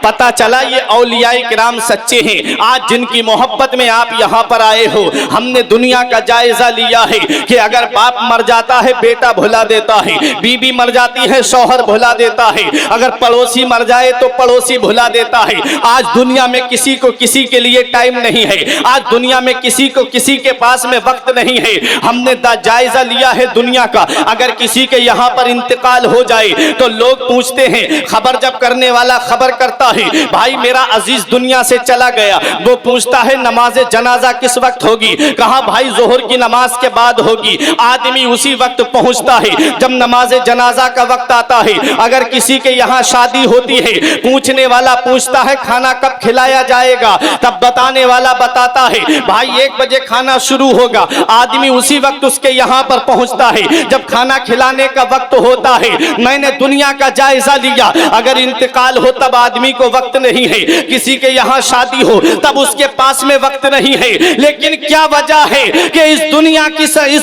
पता चला ये औलियाए किराम सच्चे हैं। आज जिनकी मोहब्बत में आप यहाँ पर आए हो, हमने दुनिया का जायजा लिया है कि अगर बाप मर जाता है बेटा भुला देता है, बीबी मर जाती है शौहर भुला देता है, अगर पड़ोसी मर जाए तो पड़ोसी भुला देता है। आज दुनिया में किसी को किसी के लिए टाइम नहीं है, आज दुनिया में किसी को किसी के पास में वक्त नहीं है। हमने जायजा लिया है दुनिया का, अगर किसी के यहाँ पर इंतकाल हो जाए तो लोग पूछते हैं, खबर जब करने वाला खबर करता है भाई मेरा अजीज दुनिया से चला गया, वो पूछता है नमाज जनाजा किस वक्त होगी, कहा भाई जोहर की नमाज के बाद होगी। आदमी उसी वक्त पहुंचता है जब नमाज जनाजा का वक्त आता है। अगर किसी के यहाँ शादी होती है, पूछने वाला पूछता है खाना कब खिलाया जाएगा, तब बताने वाला बताता है भाई 1 बजे खाना शुरू होगा। आदमी उसी वक्त उसके यहाँ पर पहुंचता है जब खाना खिलाने का वक्त होता है। मैंने दुनिया का जायजा लिया, अगर इंतकाल हो तब आदमी को वक्त नहीं है, किसी के यहाँ शादी हो तब उसके पास में वक्त नहीं है। लेकिन क्या वजह है कि इस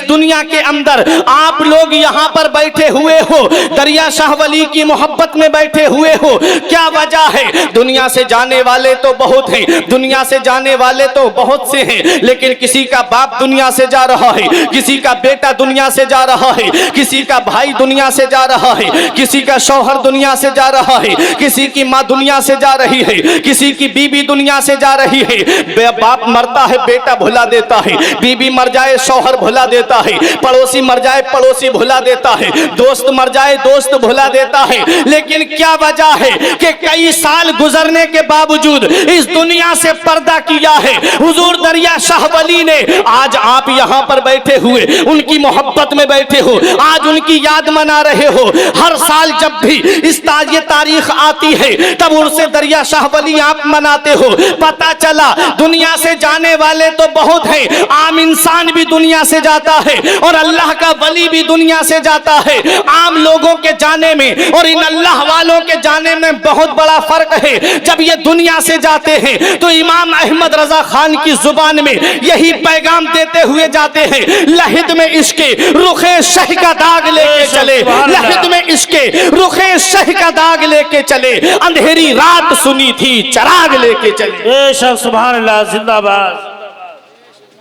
दुनिया के अंदर आप लोग यहाँ पर बैठे हुए हो, दरिया शाह वली की मोहब्बत में बैठे हुए हो। क्या वजह है? दुनिया से जाने वाले तो बहुत हैं, दुनिया से जाने वाले तो बहुत से हैं, लेकिन किसी का बाप दुनिया से जा रहा है, किसी का बेटा दुनिया से जा रहा है, किसी का भाई दुनिया से जा रहा है, किसी का शौहर दुनिया से जा रहा है, किसी की माँ दुनिया से जा रही है, किसी की बीबी दुनिया से जा रही है। बाप मरता है बेटा भुला देता है, बीबी मर जाए शौहर भुला देता है, पड़ोसी मर जाए पड़ोसी भुला देता है, दोस्त मर जाए दोस्त भुला देता है। लेकिन क्या वजह है कि कई साल गुजरने के बावजूद इस दुनिया से पर्दा किया है हुजूर दरिया शाह वली ने। आज आप यहाँ पर बैठे हुए उनकी मोहब्बत में बैठे हो, आज उनकी याद मना रहे हो। हर साल जब भी ये तारीख आती है तब उनसे दरिया शाह वली आप मनाते हो। पता चला दुनिया से जाने वाले तो बहुत हैं, आम इंसान भी दुनिया से जाता है और अल्लाह का वली भी दुनिया से जाता है। आम लोगों के जाने में और इन अल्लाह वालों के जाने में बहुत बड़ा फर्क है। जब ये दुनिया से जाते हैं तो इमाम अहमद रजा खान की जुबान में यही पैगाम देते हुए जाते हैं, लहिद में इसके रुखे शह का दाग लेके चले, लहिद में इसके रुखे शह का दाग लेके चले, अंधेरी रात सुनी थी चराग लेके चले। बेशक सुभान अल्लाह, जिंदाबाद।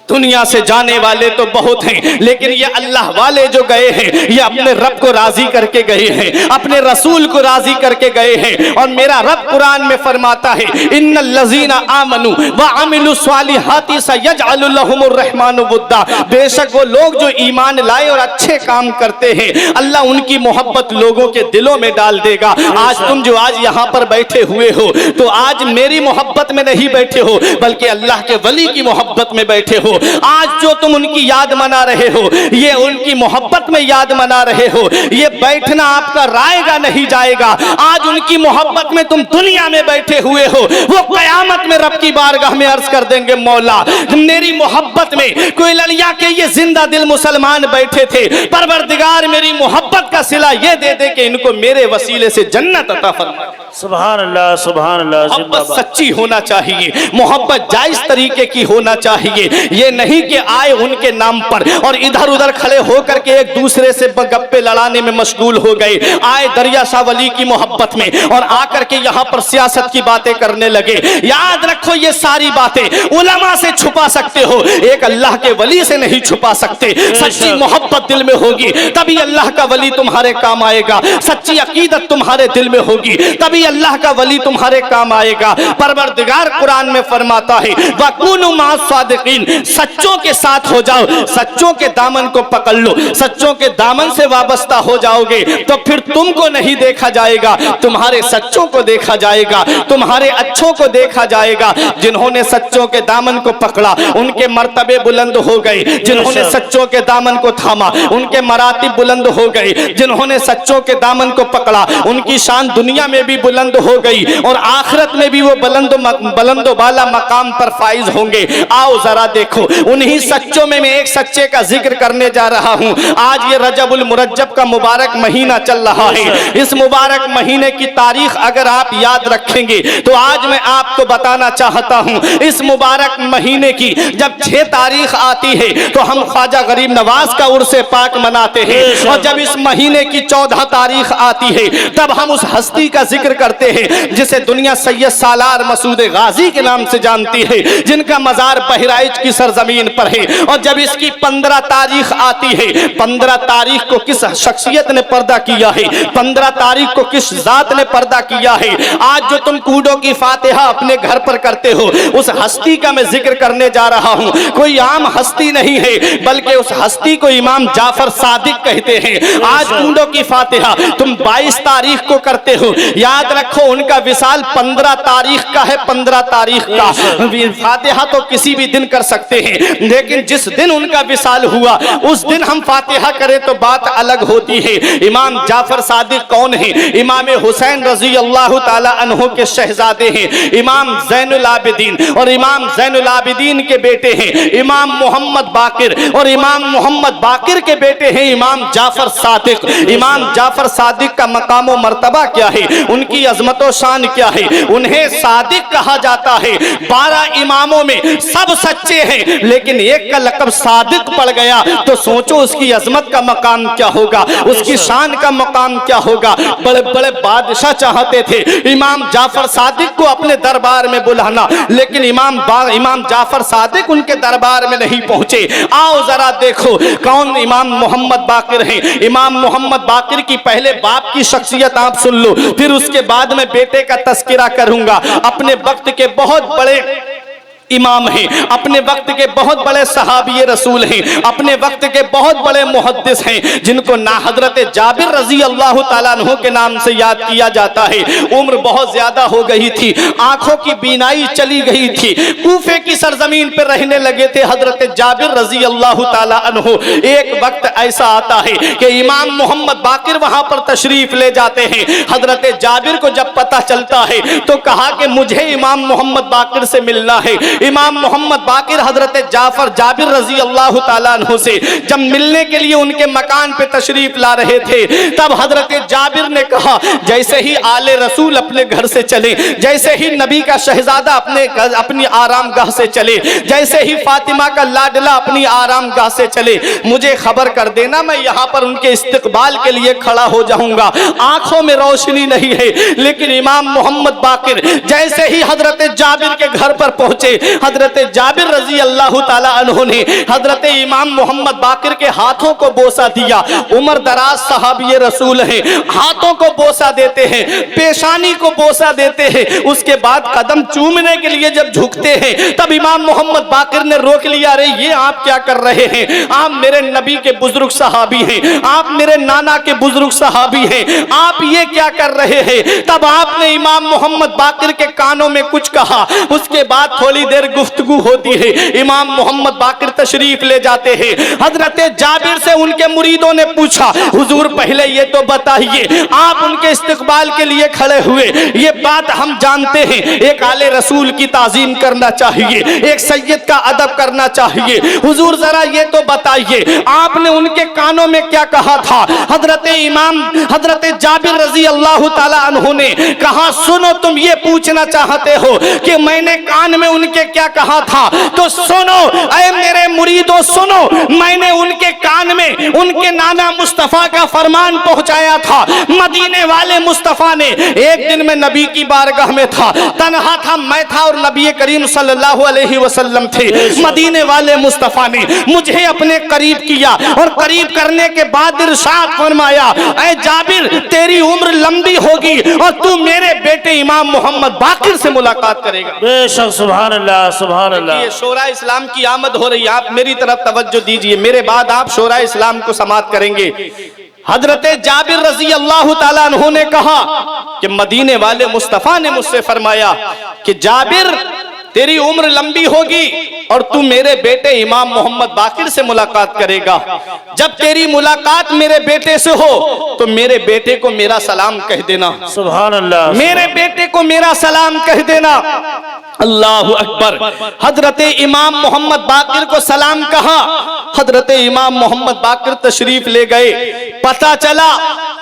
दुनिया से जाने वाले तो बहुत हैं, लेकिन ये अल्लाह वाले जो गए हैं ये अपने रब को राजी करके गए हैं, अपने रसूल को राजी करके गए हैं। और मेरा रब कुरान में फरमाता है इन्नल लज़ीना आमनू व अमिलु स्वालिहाति सयजअलु लहुमुर रहमानु वुद्दा, बेशक वो लोग जो ईमान लाए और अच्छे काम करते हैं अल्लाह उनकी मोहब्बत लोगों के दिलों में डाल देगा। आज तुम जो आज यहाँ पर बैठे हुए हो तो आज मेरी मोहब्बत में नहीं बैठे हो बल्कि अल्लाह के वली की मोहब्बत में बैठे हो। आज जो तुम उनकी याद मना रहे हो ये उनकी मोहब्बत में याद मना रहे हो, ये बैठना आपका रायगा नहीं जाएगा। आज उनकी मोहब्बत में तुम दुनिया में बैठे हुए हो, वो कयामत में रब की बारगाह में अर्ज कर देंगे मौला मेरी मोहब्बत में कोई ललिया के ये जिंदा दिल मुसलमान बैठे थे, परवरदिगार मेरी मोहब्बत का सिला ये दे दे कि इनको मेरे वसीले से जन्नत अता फरमा। सुभान अल्लाह, सुभान अल्लाह। मोहब्बत सच्ची होना चाहिए, मोहब्बत जायज तरीके की होना चाहिए। ये नहीं कि आए उनके नाम पर और इधर उधर खड़े होकर के एक दूसरे से गप्पे लड़ाने में मशगूल हो गए। आए दरिया शाह वली की मोहब्बत में और आकर के यहाँ पर सियासत की बातें करने लगे। याद रखो ये सारी बातें उलमा से छुपा सकते हो, एक अल्लाह के वली से नहीं छुपा सकते। सच्ची मोहब्बत दिल में होगी तभी अल्लाह का वली तुम्हारे काम आएगा, सच्ची अकीदत तुम्हारे दिल में होगी तभी अल्लाह का वली तुम्हारे काम आएगा। परवरदिगार कुरान में फरमाता है वकुनु मास सादिकीन, सच्चों के साथ हो जाओ, सच्चों के दामन को पकड़ लो, सच्चों के दामन से वाबस्ता हो जाओगे तो फिर तुमको नहीं देखा जाएगा, तुम्हारे सच्चों को देखा जाएगा, तुम्हारे अच्छों को देखा जाएगा। जिन्होंने सच्चों के दामन को पकड़ा उनके मर्तबे बुलंद हो गए, जिन्होंने सच्चों के दामन को थामा उनके मरातिब बुलंद हो गए, जिन्होंने सच्चों के दामन को पकड़ा उनकी शान दुनिया में भी बुलंद हो गई और आखिरत में भी वो बुलंदो बाला मकाम पर फाइज होंगे। आओ जरा देखो देखो उन्हीं सच्चों में मैं एक सच्चे का जिक्र करने जा रहा हूँ। आज ये रजबुल मुरज्जब का मुबारक महीना चल रहा है। इस मुबारक महीने की तारीख अगर आप याद रखेंगे तो आज मैं आपको बताना चाहता हूँ, इस मुबारक महीने की जब 6 तारीख आती है तो हम ख्वाजा गरीब नवाज का उर्से पाक मनाते हैं, और जब इस महीने की 14 तारीख आती है तब हम उस हस्ती का जिक्र करते हैं जिसे दुनिया सैयद सालार मसूद गाजी के नाम से जानती है, जिनका मजार बहराइच की सरजमीन पर है। और जब इसकी 15 तारीख आती है, 15 तारीख को किस शख्सियत ने पर्दा किया है, 15 तारीख को किस जात ने पर्दा किया है, आज जो तुम कूडो की फातिहा अपने घर पर करते हो उस हस्ती का मैं जिक्र करने जा रहा हूं। कोई आम हस्ती नहीं है बल्कि उस हस्ती को इमाम जाफर सादिक कहते हैं। आज कूडो की फातिहा तुम 22 तारीख को करते हो, याद रखो उनका विसाल 15 तारीख का है। 15 तारीख का फातिहा तो किसी भी दिन कर सकते हैं, लेकिन जिस दिन उनका विसाल हुआ उस दिन हम फातिहा करें तो बात अलग होती है। इमाम जाफर सादिक कौन है? इमाम हुसैन रजी अल्लाह ताला अन्हु के शहजादे हैं, इमाम ज़ैनुल आबिदीन, और इमाम ज़ैनुल आबिदीन के बेटे हैं इमाम मोहम्मद बाकिर, और इमाम मोहम्मद बाकिर के बेटे हैं इमाम जाफर सादिक। इमाम जाफर सादिक का मकाम व मर्तबा क्या है, उनकी अजमत व शान क्या है? उन्हें सादिक कहा जाता है। 12 इमामों में सब सच्चे हैं, लेकिन एक का लक़ब सादिक पड़ गया तो सोचो उसकी अजमत का मकाम क्या होगा, उसकी शान का मकाम क्या होगा। बड़े बड़े बादशाह चाहते थे इमाम जाफर सादिक को अपने दरबार में बुलाना, लेकिन इमाम जाफर सादिक उनके दरबार में नहीं पहुंचे। आओ जरा देखो कौन इमाम मोहम्मद बाकिर हैं। इमाम मोहम्मद बाकिर की पहले बाप की शख्सियत आप सुन लो, फिर उसके बाद में बेटे का तस्करा करूंगा। अपने वक्त के बहुत बड़े इमाम हैं, अपने वक्त के बहुत बड़े सहाबी रसूल हैं, अपने वक्त के बहुत बड़े मुहद्दिस हैं, जिनको ना हजरत जाबिर रजी अल्लाह ताला अन्हु के नाम से याद किया जाता है। उम्र बहुत ज्यादा हो गई थी, आंखों की बीनाई चली गई थी, कूफे की सरजमीन पर रहने लगे थे हजरत जाबिर रजी अल्लाह ताला अन्हु। एक वक्त ऐसा आता है कि इमाम मोहम्मद बाकिर वहां पर तशरीफ ले जाते हैं। हजरत जाबिर को जब पता चलता है तो कहा कि मुझे इमाम मोहम्मद बाकिर से मिलना है। इमाम मोहम्मद बाकिर हजरत जाबिर रजी अल्लाह ताला अन्हु से जब मिलने के लिए उनके मकान पे तशरीफ ला रहे थे तब हजरत जाबिर ने कहा, जैसे ही आले रसूल अपने घर से चले, जैसे ही नबी का शहजादा अपनी आरामगाह से चले, जैसे ही फातिमा का लाडला अपनी आरामगाह से चले, मुझे खबर कर देना, मैं यहाँ पर उनके इस्तकबाल के लिए खड़ा हो जाऊंगा। आंखों में रोशनी नहीं है, लेकिन इमाम मोहम्मद बाकिर जैसे ही हजरत जाबिर के घर पर पहुंचे, हजरत जाबिर रजी अल्लाह ताला अन्हु ने हजरत इमाम मोहम्मद बाकिर के हाथों को बोसा दिया। उम्र दराज सहाबी रसूल हैं, हाथों को बोसा देते हैं, पेशानी को बोसा देते हैं, उसके बाद कदम चूमने के लिए जब झुकते हैं तब इमाम मोहम्मद बाकिर ने रोक लिया, अरे ये आप क्या कर रहे हैं? आप मेरे नबी के बुजुर्ग सहाबी हैं, आप मेरे नाना के बुजुर्ग सहाबी हैं, आप ये क्या कर रहे हैं? तब आपने इमाम मोहम्मद बाकिर के कानों में कुछ कहा। उसके बाद थोड़ी देर गुफ्तगू होती है, इमाम मोहम्मद बाकिर तशरीफ ले जाते हैं। हजरत जाबिर से उनके मुरीदों ने पूछा, हुजूर पहले ये तो बताइए, आप उनके इस्तकबाल के लिए खड़े हुए, ये बात हम जानते हैं, एक आले रसूल की ताजीम करना चाहिए, एक सैयद का अदब करना चाहिए। हुजूर जरा ये तो बताइए, आपने उनके कानों में क्या कहा था? हजरत जाबिर रजी अल्लाह ताला अन्हु ने कहा, सुनो, तुम ये पूछना चाहते हो कि मैंने कान में उनके क्या कहा था, तो सुनो ऐ मेरे मुरीदों, सुनो, मैंने उनके कान में उनके नाना मुस्तफा का फरमान पहुंचाया था। मदीने वाले मुस्तफा ने, एक दिन में नबी की बारगाह में था, तन्हा था, मैं था और नबी करीम सल्लल्लाहु अलैहि वसल्लम थे। मदीने वाले मुस्तफा ने मुझे अपने करीब किया और करीब करने के बाद इरशाद फरमाया, ऐ जाबिर, तेरी उम्र लंबी होगी और तू मेरे बेटे इमाम मोहम्मद बाकिर से मुलाकात करेगा। बेशक, सुभान अल्लाह, सुभान अल्लाह। ये शोरा इस्लाम की आमद हो रही है, आप मेरी तरफ तवज्जो दीजिए, मेरे बाद आप शोरा इस्लाम को समाप्त करेंगे। हजरत जाबिर रजी अल्लाह ताला अन्हु ने कहा कि मदीने वाले मुस्तफा ने मुझसे फरमाया कि जाबिर, तेरी उम्र लंबी होगी और तू मेरे बेटे इमाम मोहम्मद बाकिर से मुलाकात करेगा। जब तेरी मुलाकात मेरे बेटे से हो तो मेरे बेटे को मेरा सलाम कह देना। सुभान अल्लाह। मेरे बेटे को मेरा सलाम कह देना। अल्लाहु अकबर। हजरत इमाम मोहम्मद बाकिर को सलाम कहा। हजरत इमाम मोहम्मद बाकिर तशरीफ ले गए। पता चला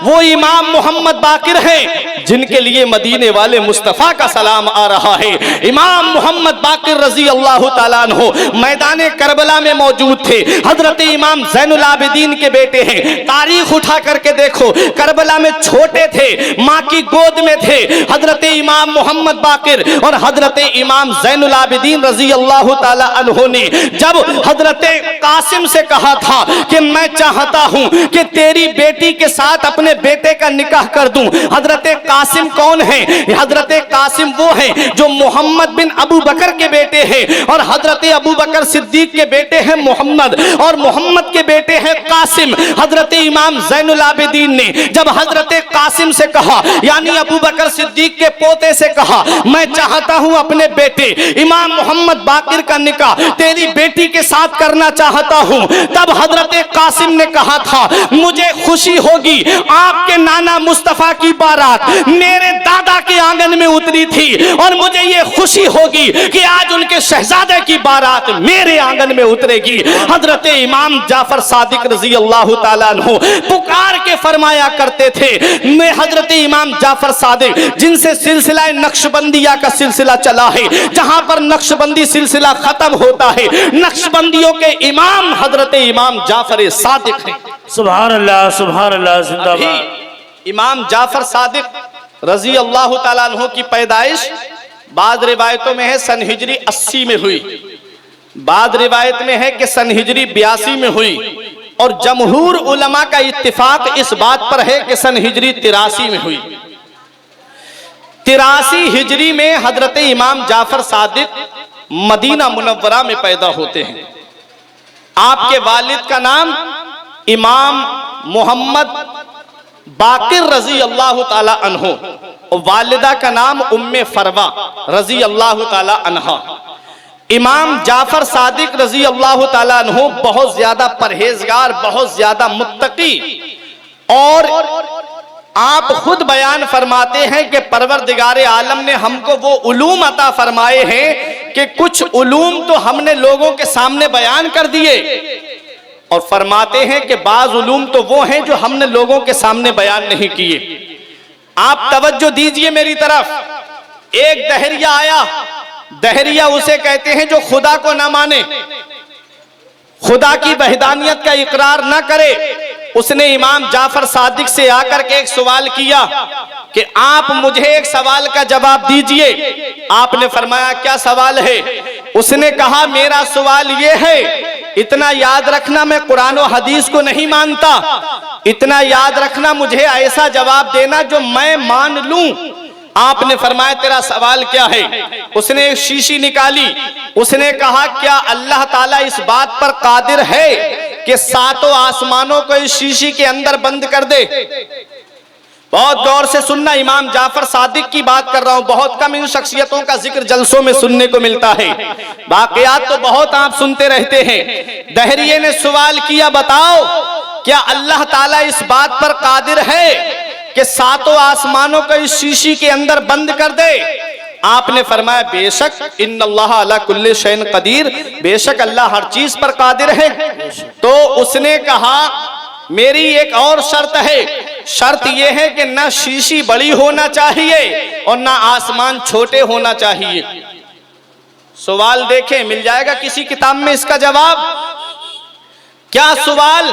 वो इमाम मोहम्मद बाकिर हैं जिनके लिए मदीने वाले मुस्तफ़ा का सलाम आ रहा है। इमाम मोहम्मद बाकिर रजी अल्लाह ताला अन्हो मैदान करबला में मौजूद थे। हजरत इमाम ज़ैनुल आबिदीन के बेटे हैं। तारीख उठा करके देखो, करबला में छोटे थे, माँ की गोद में थे हजरत इमाम मोहम्मद बाकिर और हजरत इमाम ज़ैनुल आबिदीन रजी अल्लाह ताला अन्हो ने जब हजरत कासिम से कहा था कि मैं चाहता हूं कि तेरी बेटी के साथ अपने बेटे का निकाह कर दूं। हजरत कासिम कौन है? हजरत कासिम वो हैं जो मोहम्मद बिन अबू बकर के बेटे हैं और हजरत अबू बकर सिद्दीक के बेटे हैं मोहम्मद और मोहम्मद के बेटे हैं कासिम। हजरत इमाम ज़ैनुल आबिदीन ने जब हजरत कासिम से कहा, यानी अबू बकर सिद्दीक के पोते से कहा, मैं चाहता हूं अपने बेटे इमाम मोहम्मद बाकिर का निकाह तेरी बेटी के साथ करना चाहता हूं, तब हजरत कासिम ने कहा था मुझे खुशी होगी आपके नाना मुस्तफा की बारात मेरे दादा के आंगन में उतरी थी और मुझे ये खुशी होगी कि आज उनके शहजादे की बारात मेरे आंगन में उतरेगी। हजरत इमाम जाफर सादिक रजी अल्लाह ताला अन्हु पुकार के फरमाया करते थे, मैं हजरत इमाम जाफर सादिक जिनसे सिलसिला नक्शबंदिया का सिलसिला चला है, जहां पर नक्शबंदी सिलसिला खत्म होता है, नक्शबंदियों के इमाम हजरत इमाम जाफर सादिक हैं। सुभान अल्लाह, सुभान अल्लाह, जिंदाबाद। इमाम जाफर सादिक रजी अल्लाह ताला अन्हु की पैदाइश बाद रिवायतों में है सन हिजरी 80 में हुई, बाद रिवायत में है कि सन हिजरी 82 में हुई और जमहूर उलमा का इत्तिफाक इस बात पर है कि सन हिजरी 83 में हुई। 83 हिजरी में हजरत इमाम जाफर सादिक मदीना मुनव्वरा में पैदा होते हैं। आपके वालिद का नाम इमाम मोहम्मद बाकिर रजी अल्लाह ताला अन्हो और वालिदा का नाम उम्मे फरवा रजी अल्लाह ताला अन्हा। इमाम जाफर सादिक रजी अल्लाह ताला अन्हो बहुत ज्यादा परहेजगार, बहुत ज्यादा मुत्तकी और आप खुद बयान फरमाते हैं कि परवरदिगार आलम ने हमको वो उलूम अता फरमाए हैं कि कुछ उलूम तो हमने लोगों के सामने बयान कर दिए और फरमाते हैं कि बाज उलूम तो वो हैं जो हमने लोगों के सामने बयान नहीं किए। आप तवज्जो दीजिए मेरी तरफ। एक दहरिया आया, दहरिया उसे कहते हैं जो खुदा को ना माने, खुदा की वहदानियत का इकरार ना करे। उसने इमाम जाफर सादिक से आकर के एक सवाल किया कि आप मुझे एक सवाल का जवाब दीजिए। आपने फरमाया क्या सवाल है? उसने कहा मेरा सवाल यह है, इतना याद रखना मैं कुरान और हदीस को नहीं मानता, इतना याद रखना मुझे ऐसा जवाब देना जो मैं मान लूं। आपने फरमाया तेरा सवाल क्या है? उसने एक शीशी निकाली, उसने कहा क्या अल्लाह ताला इस बात पर कादिर है कि सातों आसमानों को इस शीशी के अंदर बंद कर दे? बहुत गौर से सुनना, इमाम जाफर सादिक की बात कर रहा हूं। बहुत कम इन शख्सियतों का जिक्र जलसों में सुनने को मिलता है, वाकयात तो बहुत आप सुनते रहते हैं। दहरिये ने सवाल किया बताओ क्या अल्लाह ताला इस बात पर कादिर है कि सातों आसमानों को इस शीशी के अंदर बंद कर दे? आपने फरमाया बेशक इन्नल्लाह अला कुल्ली शैइन कदीर, बेशक अल्लाह हर चीज पर कादिर है। तो उसने कहा मेरी एक और शर्त है, शर्त यह है कि ना शीशी बड़ी होना चाहिए और ना आसमान छोटे होना चाहिए। सवाल देखें मिल जाएगा किसी किताब में इसका जवाब। क्या सवाल?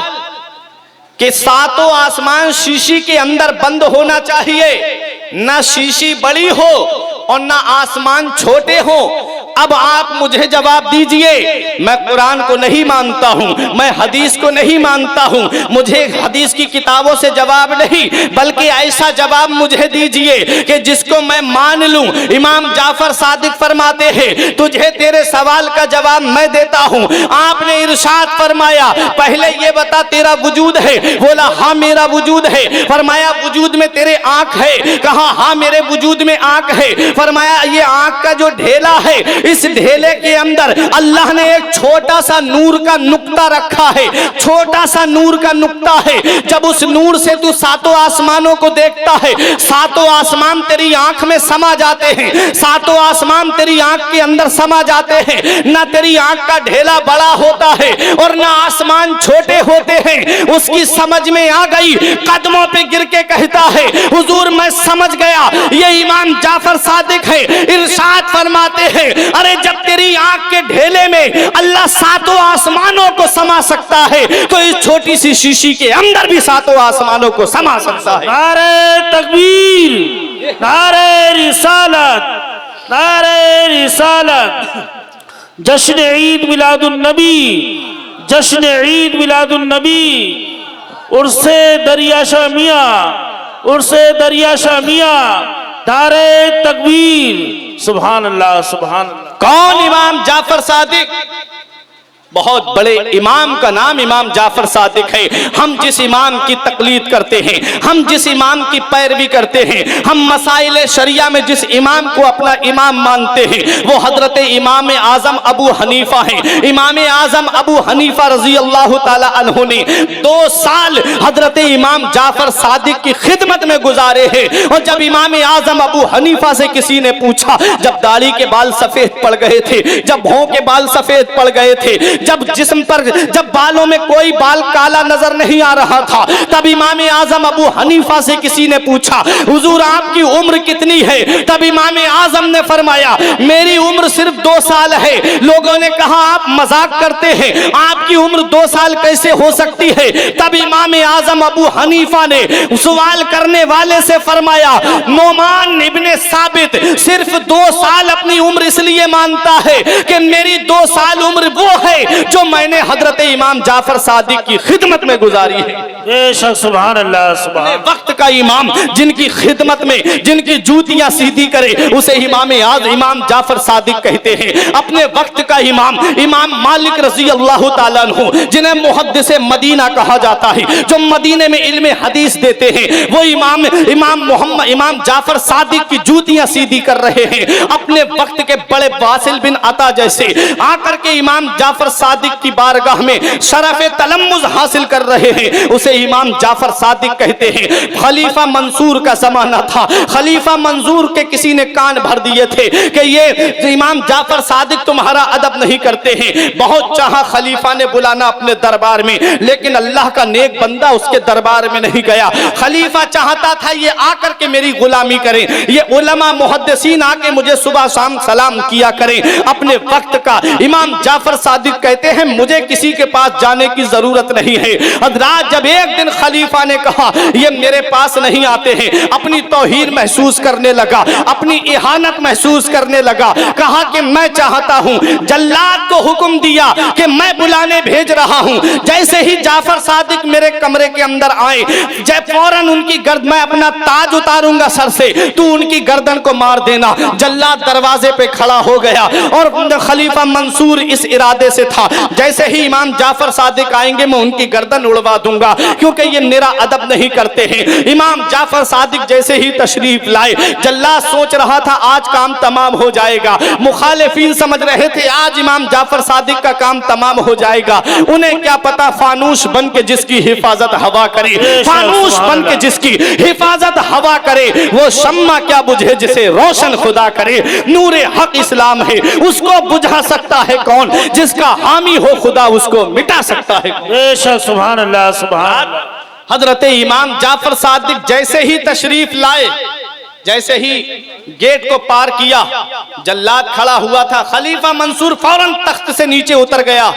कि सातों आसमान शीशी के अंदर बंद होना चाहिए, ना शीशी बड़ी हो और ना आसमान छोटे हो। अब आप मुझे जवाब दीजिए, मैं कुरान को नहीं मानता हूं, मैं हदीस को नहीं मानता हूं, मुझे हदीस की किताबों से जवाब नहीं, बल्कि ऐसा जवाब मुझे दीजिए कि जिसको मैं मान लूं। इमाम जाफर सादिक फरमाते हैं तुझे तेरे सवाल का जवाब मैं देता हूं। आपने इरशाद फरमाया पहले ये बता तेरा वजूद है? बोला हाँ मेरा वजूद है। फरमाया वजूद में तेरे आंख है? कहा हाँ मेरे वजूद में आंख है। फरमाया ये आंख का जो ढेला है इस ढेले के अंदर अल्लाह ने एक छोटा सा नूर का नुक्ता रखा है, छोटा सा नूर का नुक्ता है। जब उस नूर से तू सातों आसमानों को देखता है, सातों आसमान तेरी आंख में समा जाते हैं, सातों आसमान तेरी आंख के अंदर समा जाते हैं। ना तेरी आंख का ढेला बड़ा होता है और ना आसमान छोटे होते हैं। उसकी समझ में आ गई, कदमों पे गिर के कहता है, हुजूर मैं समझ गया ये इमाम जाफर सादिक है। इरशाद फरमाते हैं, अरे जब तेरी आंख के ढेले में अल्लाह सातों आसमानों को समा सकता है तो इस छोटी सी शीशी के अंदर भी सातों आसमानों को समा सकता है। नारे तकबीर, नारे रिसालत, नारे रिसालत। जश्न ईद मिलादुन नबी, जश्न ईद मिलादुन नबी, उर्से दरिया शाह मियां, उर्से दरिया शाह मियां, नारे तकबीर। सुभान अल्लाह, सुभान अल्लाह। कौन? इमाम जाफर सादिक। बहुत बड़े इमाम का नाम इमाम जाफर सादिक है। हम जिस इमाम की तकलीद करते हैं, हम जिस इमाम की पैरवी करते हैं, हम मसाइल शरिया में जिस इमाम को अपना इमाम मानते हैं, वो हजरत इमाम आजम अबू हनीफा हैं। इमाम आजम अबू हनीफा रजी अल्लाह ताला अन्हु ने 2 साल हजरत इमाम जाफर सादिक की खिदमत में गुजारे हैं। और जब इमाम आजम अबू हनीफा से किसी ने पूछा, जब दाढ़ी के बाल सफेद पड़ गए थे, जब भौं के बाल सफेद पड़ गए थे, जब जिस्म पर, जब बालों में कोई बाल काला नजर नहीं आ रहा था, तब इमाम आजम अबू हनीफा से किसी ने पूछा, हुजूर आपकी उम्र कितनी है? तब इमाम आजम ने फरमाया, मेरी उम्र सिर्फ 2 साल है। लोगों ने कहा आप मजाक करते हैं, आपकी उम्र 2 साल कैसे हो सकती है? तब इमाम आजम अबू हनीफा ने सवाल करने वाले से फरमाया, नोमान इब्ने साबित सिर्फ 2 साल अपनी उम्र इसलिए मानता है कि मेरी 2 साल उम्र वो है जो मैंने हजरत इमाम जाफर सादिक की खिदमत में गुजारी है। बेशक, सुभान अल्लाह, सुभान। वक्त का इमाम जिनकी खिदमत में जिनकी जूतियां सीधी करे उसे इमाम जाफर सादिक कहते हैं। अपने वक्त का इमाम इमाम मालिक रजी अल्लाह ताला अन्हु, जिन्हें मुहद्दिसे मदीना कहा जाता है, जो मदीने में इल्मे हदीस देते हैं, वो इमाम जाफर सादिक की जूतियां सीधी कर रहे हैं। अपने वक्त के बड़े वासिल बिन अता जैसे आकर के इमाम जाफर सादिक की बारगाह में शरफ तलम्मुज हासिल कर रहे हैं, उसे इमाम जाफर सादिक कहते हैं। खलीफा मंसूर का जमाना था, खलीफा मंसूर के किसी ने कान भर दिए थे कि ये इमाम जाफर सादिक तुम्हारा अदब नहीं करते हैं। बहुत चाहा खलीफा ने बुलाना अपने दरबार में, लेकिन अल्लाह का नेक बंदा उसके दरबार में नहीं गया। खलीफा चाहता था ये आकर के मेरी गुलामी करें, ये उलमा मुहद्दिसीन आके मुझे सुबह शाम सलाम किया करें। अपने वक्त का इमाम जाफर सादिक कहते हैं, मुझे किसी के पास जाने की जरूरत नहीं है। हज़रात, जब एक दिन खलीफा ने कहा ये मेरे पास नहीं आते हैं, अपनी तौहीन महसूस करने लगा, अपनी इहानत महसूस करने लगा। कहा कि मैं चाहता हूं, जल्लाद को हुक्म दिया कि मैं बुलाने भेज रहा हूं। जैसे ही जाफर सादिक मेरे कमरे के अंदर आए, जब फौरन उनकी गर्दन, मैं अपना ताज उतारूंगा सर से, तू उनकी गर्दन को मार देना। जल्लाद दरवाजे पे खड़ा हो गया और खलीफा मंसूर इस इरादे से था, जैसे ही इमाम जाफर सादिक आएंगे मैं उनकी गर्दन उड़वा दूंगा, क्योंकि ये मेरा अदब नहीं करते हैं। इमाम जाफर सादिक जैसे ही तशरीफ लाए, जल्लाद सोच रहा था आज काम तमाम हो जाएगा। मुखालिफीन समझ रहे थे आज इमाम जाफर सादिक का काम तमाम हो जाएगा। उन्हें क्या पता, फानूस बन के जिसकी हिफाजत हवा करे, फानूस बन के जिसकी हिफाजत हवा करे, वो शम्मा क्या बुझे जिसे रोशन खुदा करे। नूरे हक इस्लाम है, उसको बुझा सकता है कौन? जिसका हामी हो खुदा उसको मिटा सकता है। बेशक, सुभान अल्लाह, सुभान अल्लाह। हजरत इमाम जाफर सादिक जैसे ही तशरीफ लाए, जैसे ही गेट को पार किया, जल्लाद खड़ा हुआ था। खलीफा मंसूर फौरन तख्त से नीचे उतर गया,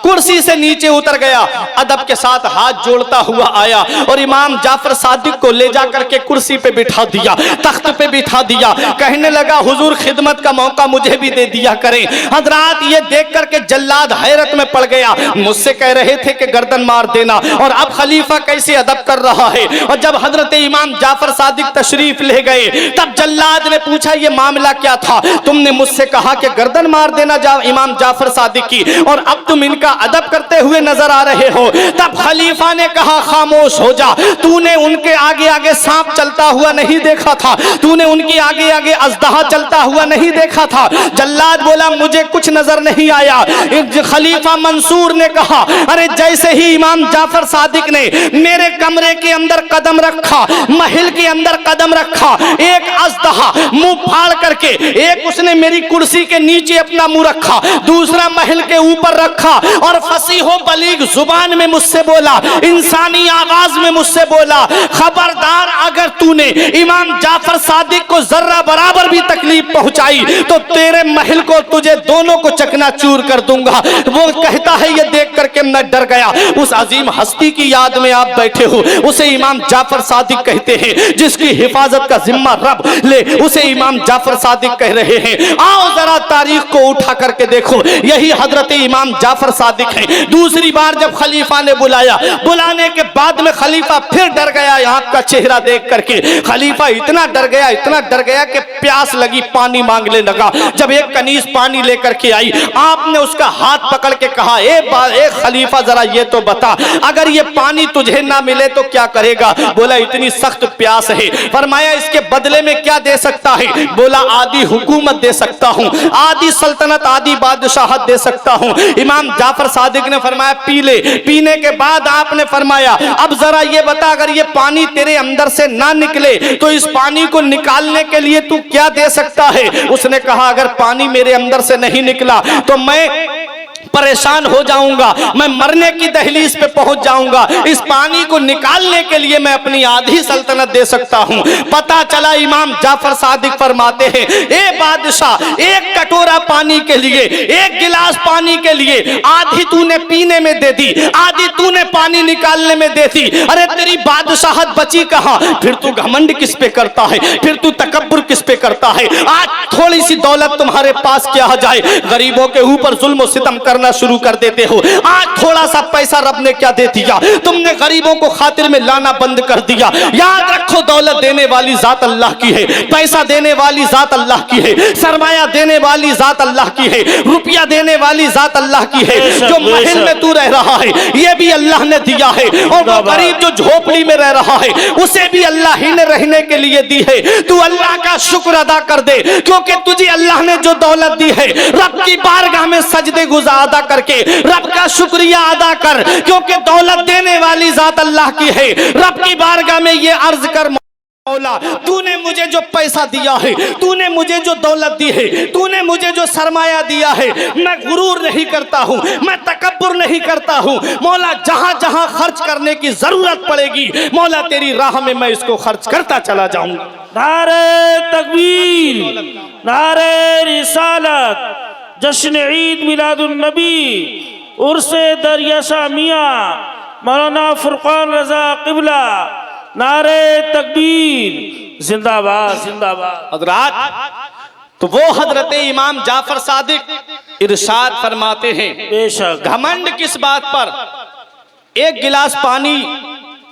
कुर्सी से नीचे उतर गया, अदब के साथ हाथ जोड़ता हुआ आया और इमाम जाफर सादिक को ले जाकर के कुर्सी पे बिठा दिया, तख्त पे बिठा दिया। कहने लगा, हुजूर खिदमत का मौका मुझे भी दे दिया करें। हजरात, ये देख करके जल्लाद हैरत में पड़ गया। मुझसे कह रहे थे कि गर्दन मार देना, और अब खलीफा कैसे अदब कर रहा है। और जब हजरत इमाम जाफर सादिक तशरीफ ले गए, तब जल्लाद ने पूछा ये मामला क्या था, तुमने मुझसे कहा कि गर्दन मार देना इमाम जाफर सादिक की, और अब तुम इनका अदब करते हुए नजर आ रहे हो। तब खलीफा ने कहा खामोश हो जा, तूने उनके आगे आगे सांप चलता हुआ नहीं देखा था, तूने उनके आगे आगे अजदहा चलता हुआ नहीं देखा था। जल्लाद बोला मुझे कुछ नजर नहीं आया। खलीफा मंसूर ने कहा अरे जैसे ही इमाम जाफर सादिक ने मेरे कमरे के अंदर कदम रखा, महल के अंदर कदम रखा, एक अजदहा मुंह फाड़ करके, एक उसने मेरी कुर्सी के नीचे अपना मुंह रखा, दूसरा महल के ऊपर रखा, और फसीहो बलीग जुबान में मुझसे बोला, इंसानी आवाज में मुझसे बोला, खबरदार अगर तूने इमाम जाफर सादिक को जर्रा बराबर भी तकलीफ पहुंचाई तो तेरे महल को, तुझे दोनों को चकनाचूर कर दूंगा। वो कहता है ये देख करके मैं डर गया। उस अजीम हस्ती की याद में आप बैठे हो, उसे इमाम जाफर सादिक कहते हैं, जिसकी हिफाजत का जिम्मा रब ले, उसे इमाम जाफर सादिक कह रहे हैं। आओ जरा तारीख को उठा करके देखो, यही हजरत इमाम जाफर सादिक हैं। दूसरी बार जब खलीफा ने बुलाया, बुलाने के बाद में खलीफा फिर डर गया आपका चेहरा देख करके। खलीफा इतना डर गया कि प्यास लगी, पानी मांगने लगा। जब एक कनीज पानी लेकर के आई, आपने उसका हाथ पकड़ के कहा ए खलीफा जरा ये तो बता, अगर ये पानी तुझे ना मिले तो क्या करेगा? बोला इतनी सख्त प्यास है। फरमाया इसके बदले में क्या दे सकता है? बोला आधी हुकूमत दे सकता हूँ, आधी सल्तनत, आधी बादशाहत दे सकता हूँ। इमाम जाफर सादिक ने फरमाया पी ले। पीने के बाद आपने फरमाया अब जरा ये बता, अगर ये पानी तेरे अंदर से ना निकले तो इस पानी को निकालने के लिए तू क्या दे सकता है? उसने कहा अगर पानी मेरे अंदर से नहीं निकला तो मैं परेशान हो जाऊंगा, मैं मरने की दहलीज पे पहुंच जाऊंगा। इस पानी को निकालने के लिए मैं अपनी आधी सल्तनत दे सकता हूं। पता चला इमाम जाफर सादिक फरमाते हैं ए बादशाह, एक कटोरा पानी के लिए, एक गिलास पानी के लिए आधी तूने पीने में दे दी, आधी तूने पानी निकालने में दे दी। अरे तेरी बादशाहत बची कहां? फिर तू घमंड किस पे करता है? फिर तू तकब्बुर किस पे करता है? आज थोड़ी सी दौलत तुम्हारे पास क्या आ जाए, गरीबों के ऊपर जुल्म सितम करना शुरू कर देते हो। आज थोड़ा सा पैसा रब ने क्या दे दिया, तुमने गरीबों को खातिर में लाना बंद कर दिया। याद रखो दौलत देने वाली जात अल्लाह की है, पैसा देने वाली जात अल्लाह की है, सरमाया देने वाली जात अल्लाह की है, रुपया देने वाली जात अल्लाह की है। जो महल में तू रह रहा है ये भी अल्लाह ने दिया है, और वो गरीब जो झोपड़ी में रह रहा है उसे भी अल्लाह ही ने रहने के लिए दी है। तू अल्लाह का शुक्र अदा कर दे, क्योंकि तुझे अल्लाह ने जो दौलत दी है, रब की बारगाह में सजदे गुजार अदा करके रब का शुक्रिया अदा कर, क्योंकि दौलत देने वाली जात अल्लाह की है। रब की बारगाह में ये अर्ज कर मौला, तूने मुझे जो पैसा दिया है, तूने मुझे जो दौलत दी है, तूने मुझे जो सरमाया दिया है, मैं गुरूर नहीं करता हूं, मैं तकब्बुर नहीं करता हूं। मौला जहां जहां खर्च करने की जरूरत पड़ेगी मौला तेरी राह में मैं इसको खर्च करता चला जाऊंगा। नारे तकबीर, नारे रिसालत, जश्न ईद मिलादुन नबी, उर्से दरियाशा मियाँ मौलाना फुरकान रजा किबला, नारे तकबीर, जिंदाबाद जिंदाबाद। हजरात, तो वो हजरत इमाम जाफर सादिक इरशाद फरमाते हैं बेशक घमंड किस बात पर? एक गिलास पानी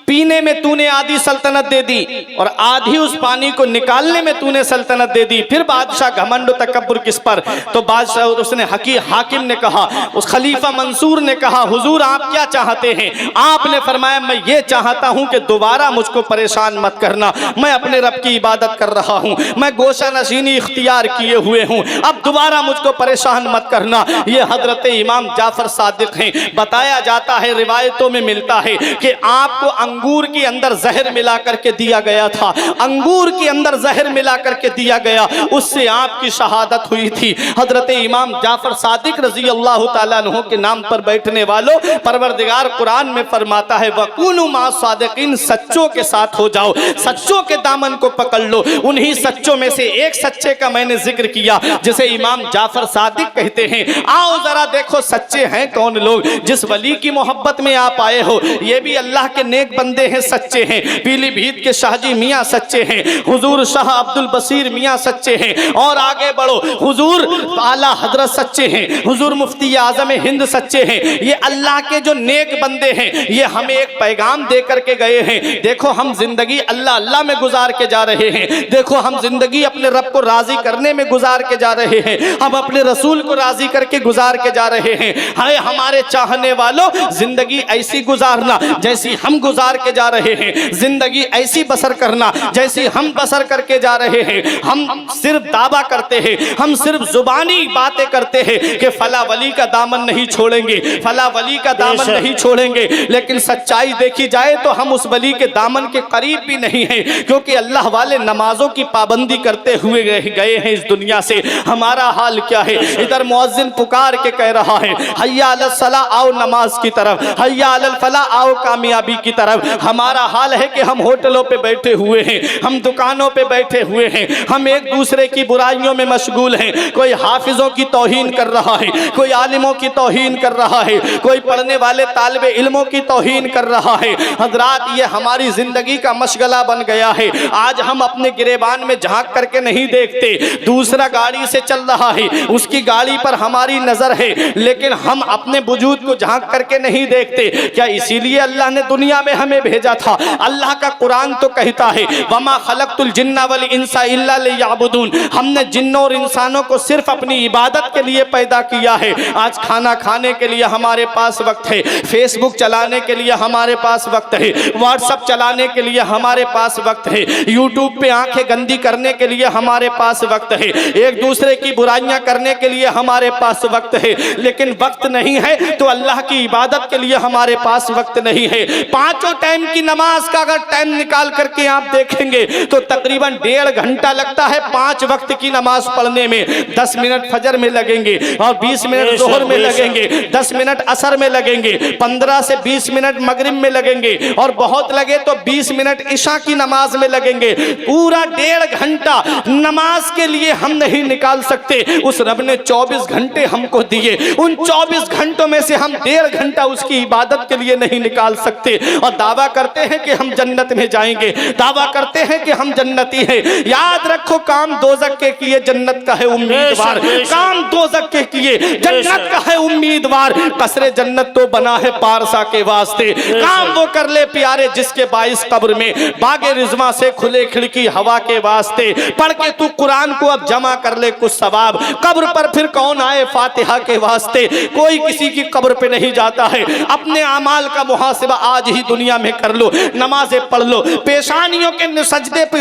पीने में तूने आधी सल्तनत दे दी और आधी उस पानी को निकालने में तूने सल्तनत दे दी, फिर बादशाह घमंड तकब्बुर किस पर? तो बादशाह उसने हाकिम ने कहा, उस खलीफा मंसूर ने कहा हुजूर आप क्या चाहते हैं? आपने फरमाया मैं ये चाहता हूं कि दोबारा मुझको परेशान मत करना, मैं अपने रब की इबादत कर रहा हूं, मैं गोशा नशीनी इख्तियार किए हुए हूं, अब दोबारा मुझको परेशान मत करना। ये हजरत इमाम जाफर सादिक हैं। बताया जाता है, रिवायतों में मिलता है कि आपको अंगूर के अंदर जहर मिला करके दिया गया था, अंगूर के अंदर जहर मिला करके दिया गया, उससे आपकी शहादत हुई थी। हजरत इमाम जाफर सादिक रजी अल्लाह तआला अन्हु के नाम पर बैठने वालों, परवरदिगार कुरान में फरमाता है वकूनु मा सादिकीन, सच्चों के साथ हो जाओ, सच्चों के दामन को पकड़ लो। उन्हीं सच्चों में से एक सच्चे का मैंने जिक्र किया जिसे इमाम जाफर सादिक कहते हैं। आओ जरा देखो सच्चे हैं कौन लोग, जिस वली की मोहब्बत में आप आए हो, ये भी अल्लाह के नेक बंदे बंदे हैं सच्चे हैं, पीलीभीत के शाहजी मियाँ सच्चे हैं, हुजूर शाह अब्दुल बसीर मियाँ सच्चे हैं, और आगे बढ़ो हुजूर आला हजरत सच्चे हैं, हुजूर मुफ्ती आजम हिंद सच्चे हैं। ये अल्लाह के जो नेक बंदे हैं, ये हमें एक पैगाम दे करके गए हैं। देखो हम जिंदगी अल्लाह अल्लाह में गुजार के जा रहे हैं, देखो हम जिंदगी अपने रब को राजी करने में गुजार के जा रहे हैं, हम अपने रसूल को राजी करके गुजार के जा रहे हैं। हाय हमारे चाहने वालों, जिंदगी ऐसी गुजारना जैसी हम गुजार के जा रहे हैं, जिंदगी ऐसी बसर करना जैसी हम बसर करके जा रहे हैं। हम सिर्फ दावा करते हैं, हम सिर्फ जुबानी बातें करते हैं कि फला वली का दामन नहीं छोड़ेंगे, फला वली का दामन नहीं छोड़ेंगे, लेकिन सच्चाई देखी जाए तो हम उस वली के दामन के करीब भी नहीं हैं, क्योंकि अल्लाह वाले नमाजों की पाबंदी करते हुए गए हैं इस दुनिया से। हमारा हाल क्या है? इधर मुअज्जिन पुकार के कह रहा है हय्या अलल सलाह, आओ नमाज की तरफ, हय्या अलल फलाह, आओ कामयाबी की तरफ। हमारा हाल है कि हम होटलों पे बैठे हुए हैं, हम दुकानों पे बैठे हुए हैं, हम एक दूसरे की बुराइयों में मशगूल हैं। कोई हाफिजों की तौहीन कर रहा है, कोई आलिमों की तौहीन कर रहा है, कोई पढ़ने वाले तालिबे इल्मों की तौहीन कर रहा है। हजरात, ये हमारी जिंदगी का मशगला बन गया है। आज हम अपने गिरेबान में झांक करके नहीं देखते, दूसरा गाड़ी से चल रहा है, उसकी गाड़ी पर हमारी नजर है, लेकिन हम अपने वजूद को झांक करके नहीं देखते। क्या इसीलिए अल्लाह ने दुनिया में हमें भेजा था? अल्लाह का कुरान तो कहता है वमा खलक़तुल जिन्ना वल इंसा इल्ला लियअबुदून, हमने जिन्नों और इंसानों को सिर्फ अपनी इबादत के लिए पैदा किया है। आज खाना खाने के लिए हमारे पास वक्त है, फेसबुक चलाने के लिए हमारे पास वक्त है, व्हाट्सएप चलाने के लिए हमारे पास वक्त है, यूट्यूब पे आंखें गंदी करने के लिए हमारे पास वक्त है, एक दूसरे की बुराइयां करने के लिए हमारे पास वक्त है। लेकिन वक्त नहीं है तो अल्लाह की इबादत के लिए हमारे पास वक्त नहीं है। पांचों टाइम की नमाज का अगर टाइम निकाल करके आप देखेंगे तो तकरीबन 1.5 घंटा लगता है 5 वक्त की नमाज पढ़ने में। 10 मिनट फजर में लगेंगे और 20 मिनट जोहर में लगेंगे, 10 मिनट असर में लगेंगे, 15 से 20 मिनट मगरिब में लगेंगे, और बहुत लगे तो 20 मिनट इशा की नमाज में लगेंगे। पूरा 1.5 घंटा नमाज के लिए हम नहीं निकाल सकते। उस रब ने 24 घंटे हमको दिए, उन 24 घंटों में से हम 1.5 घंटा उसकी इबादत के लिए नहीं निकाल सकते, और दावा करते हैं कि हम जन्नत में जाएंगे, दावा करते हैं कि हम जन्नती हैं। याद रखो, काम दोज़ख के किए जन्नत का है उम्मीदवार, काम दोज़ख के किए जन्नत का है उम्मीदवार। कसरे जन्नत तो बना है पारसा के वास्ते, काम वो कर ले प्यारे जिसके बाइस कब्र में बागे रिजवा से खुले खिड़की हवा के वास्ते। पढ़ के तू कुरान को अब जमा कर ले कुछ सवाब, कब्र पर फिर कौन आए फातिहा के वास्ते। कोई किसी की कब्र पे नहीं जाता है। अपने अमाल का मुहासिबा आज ही दुनिया में कर लो, नमाजें पढ़ लो, पेशानियों के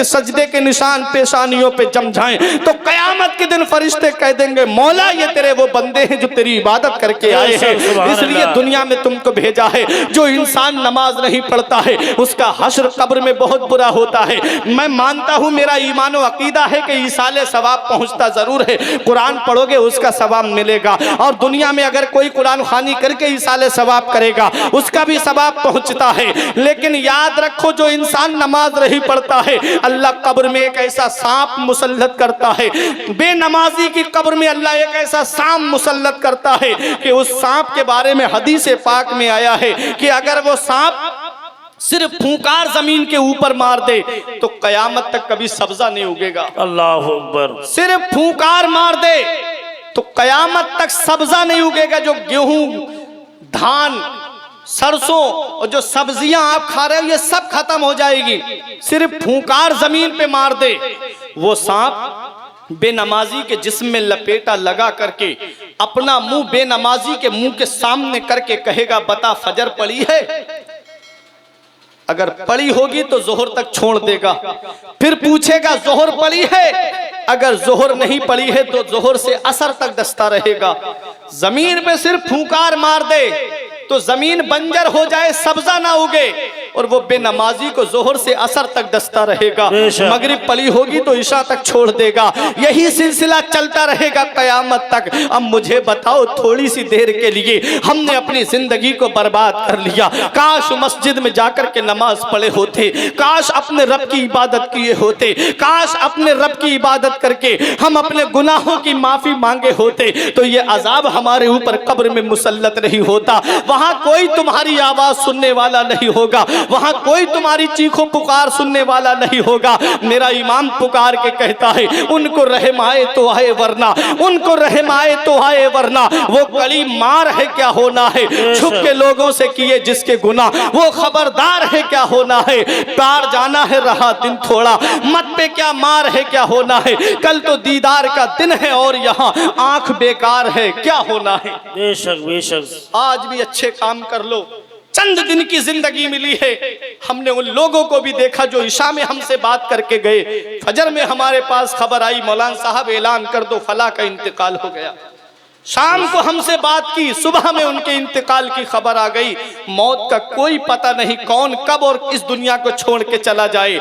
सजदे के निशान पेशानियों पे जम जाएं तो कयामत के दिन फरिश्ते कह देंगे मौला ये तेरे वो बंदे हैं जो तेरी इबादत करके आए हैं, इसलिए दुनिया में तुमको भेजा है। जो इंसान नमाज नहीं पढ़ता है उसका हश्र कब्र में बहुत बुरा होता है। मैं मानता हूँ, मेरा ईमान व अकीदा है कि ईसाले सवाब पहुँचता जरूर है, कुरान पढ़ोगे उसका सवाब मिलेगा, और दुनिया में अगर कोई कुरान खानी करके ईसाले सवाब करेगा उसका भी सवाब पहुँचता है। लेकिन याद रखो, जो इंसान नमाज नहीं पढ़ता है अल्लाह कब्र में एक ऐसा सांप मुसल्लत करता है, बेनमाजी की कब्र में अल्लाह एक ऐसा सांप मुसल्लत करता है कि उस सांप के बारे में हदीस पाक में आया है कि अगर वो सांप सिर्फ फूंकार जमीन के ऊपर मार दे तो कयामत तक कभी सब्जा नहीं उगेगा। अल्लाह अकबर। सिर्फ फूंकार मार दे तो कयामत तक सब्जा नहीं उगेगा। जो गेहूं, धान, सरसों और जो सब्जियां आप खा रहे हो ये सब खत्म हो जाएगी। सिर्फ फूंकार जमीन पे मार दे, वो सांप बेनमाजी के जिस्म में लपेटा लगा करके अपना मुंह बेनमाजी के मुंह के सामने करके कहेगा बता फजर पड़ी है? अगर पड़ी होगी तो जोहर तक छोड़ देगा, फिर पूछेगा जोहर पड़ी है? अगर जोहर नहीं पड़ी है तो जोहर से असर तक दस्ता रहेगा। जमीन पे सिर्फ फूंकार मार दे तो जमीन बंजर हो जाए, सब्जा ना उगे, और वो बेनमाजी को जोहर से असर तक दस्ता रहेगा। मगरिब पड़ी होगी तो इशा तक छोड़ देगा। यही सिलसिला चलता रहेगा कयामत तक। अब मुझे बताओ, थोड़ी सी देर के लिए हमने अपनी जिंदगी को बर्बाद कर लिया। काश मस्जिद में जाकर के नमाज पढ़े होते, काश अपने रब की इबादत किए होते, काश अपने रब की इबादत करके हम अपने गुनाहों की माफी मांगे होते तो ये अजाब हमारे ऊपर कब्र में मुसल्लत नहीं होता। वहां कोई तुम्हारी आवाज सुनने वाला नहीं होगा। वहां कोई तुम्हारी चीखों पुकार सुनने वाला नहीं होगा। मेरा इमाम पुकार के कहता है, उनको रहम आए तो आए वरना, उनको रहम आए तो आए वरना, वो कड़ी मार है क्या होना है, छुप के लोगों से किए जिसके गुना, वो खबरदार है क्या होना है, पार जाना है रहा दिन थोड़ा, मत पे क्या मार है क्या होना है, कल तो दीदार का दिन है और यहाँ आंख बेकार है क्या होना है। बेशक बेशक। आज भी अच्छे काम कर लो, चंद दिन की जिंदगी मिली है। हमने उन लोगों को भी देखा जो इशा में हमसे बात करके गए, फजर में हमारे पास खबर आई मौलाना साहब ऐलान कर दो फला का इंतकाल हो गया। शाम को हमसे बात की, सुबह में उनके इंतकाल की खबर आ गई। मौत का कोई पता नहीं कौन कब और इस दुनिया को छोड़ के चला जाए।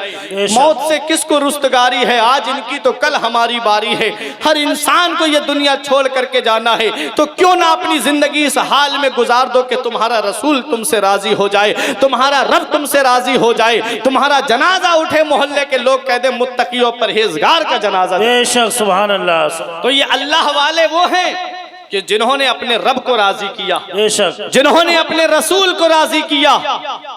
मौत से किसको रुस्तगारी है, आज इनकी तो कल हमारी बारी है। हर इंसान को यह दुनिया छोड़ करके जाना है, तो क्यों ना अपनी जिंदगी इस हाल में गुजार दो कि तुम्हारा रसूल तुमसे राजी हो जाए, तुम्हारा रब तुमसे राजी हो जाए, तुम्हारा जनाजा उठे, मोहल्ले के लोग कह दे मुत्तकी और परहेजगार का जनाजा। बेशक सुभान अल्लाह। तो ये अल्लाह वाले वो हैं कि जिन्होंने अपने रब को राजी किया, बेशक जिन्होंने अपने रसूल को राजी किया।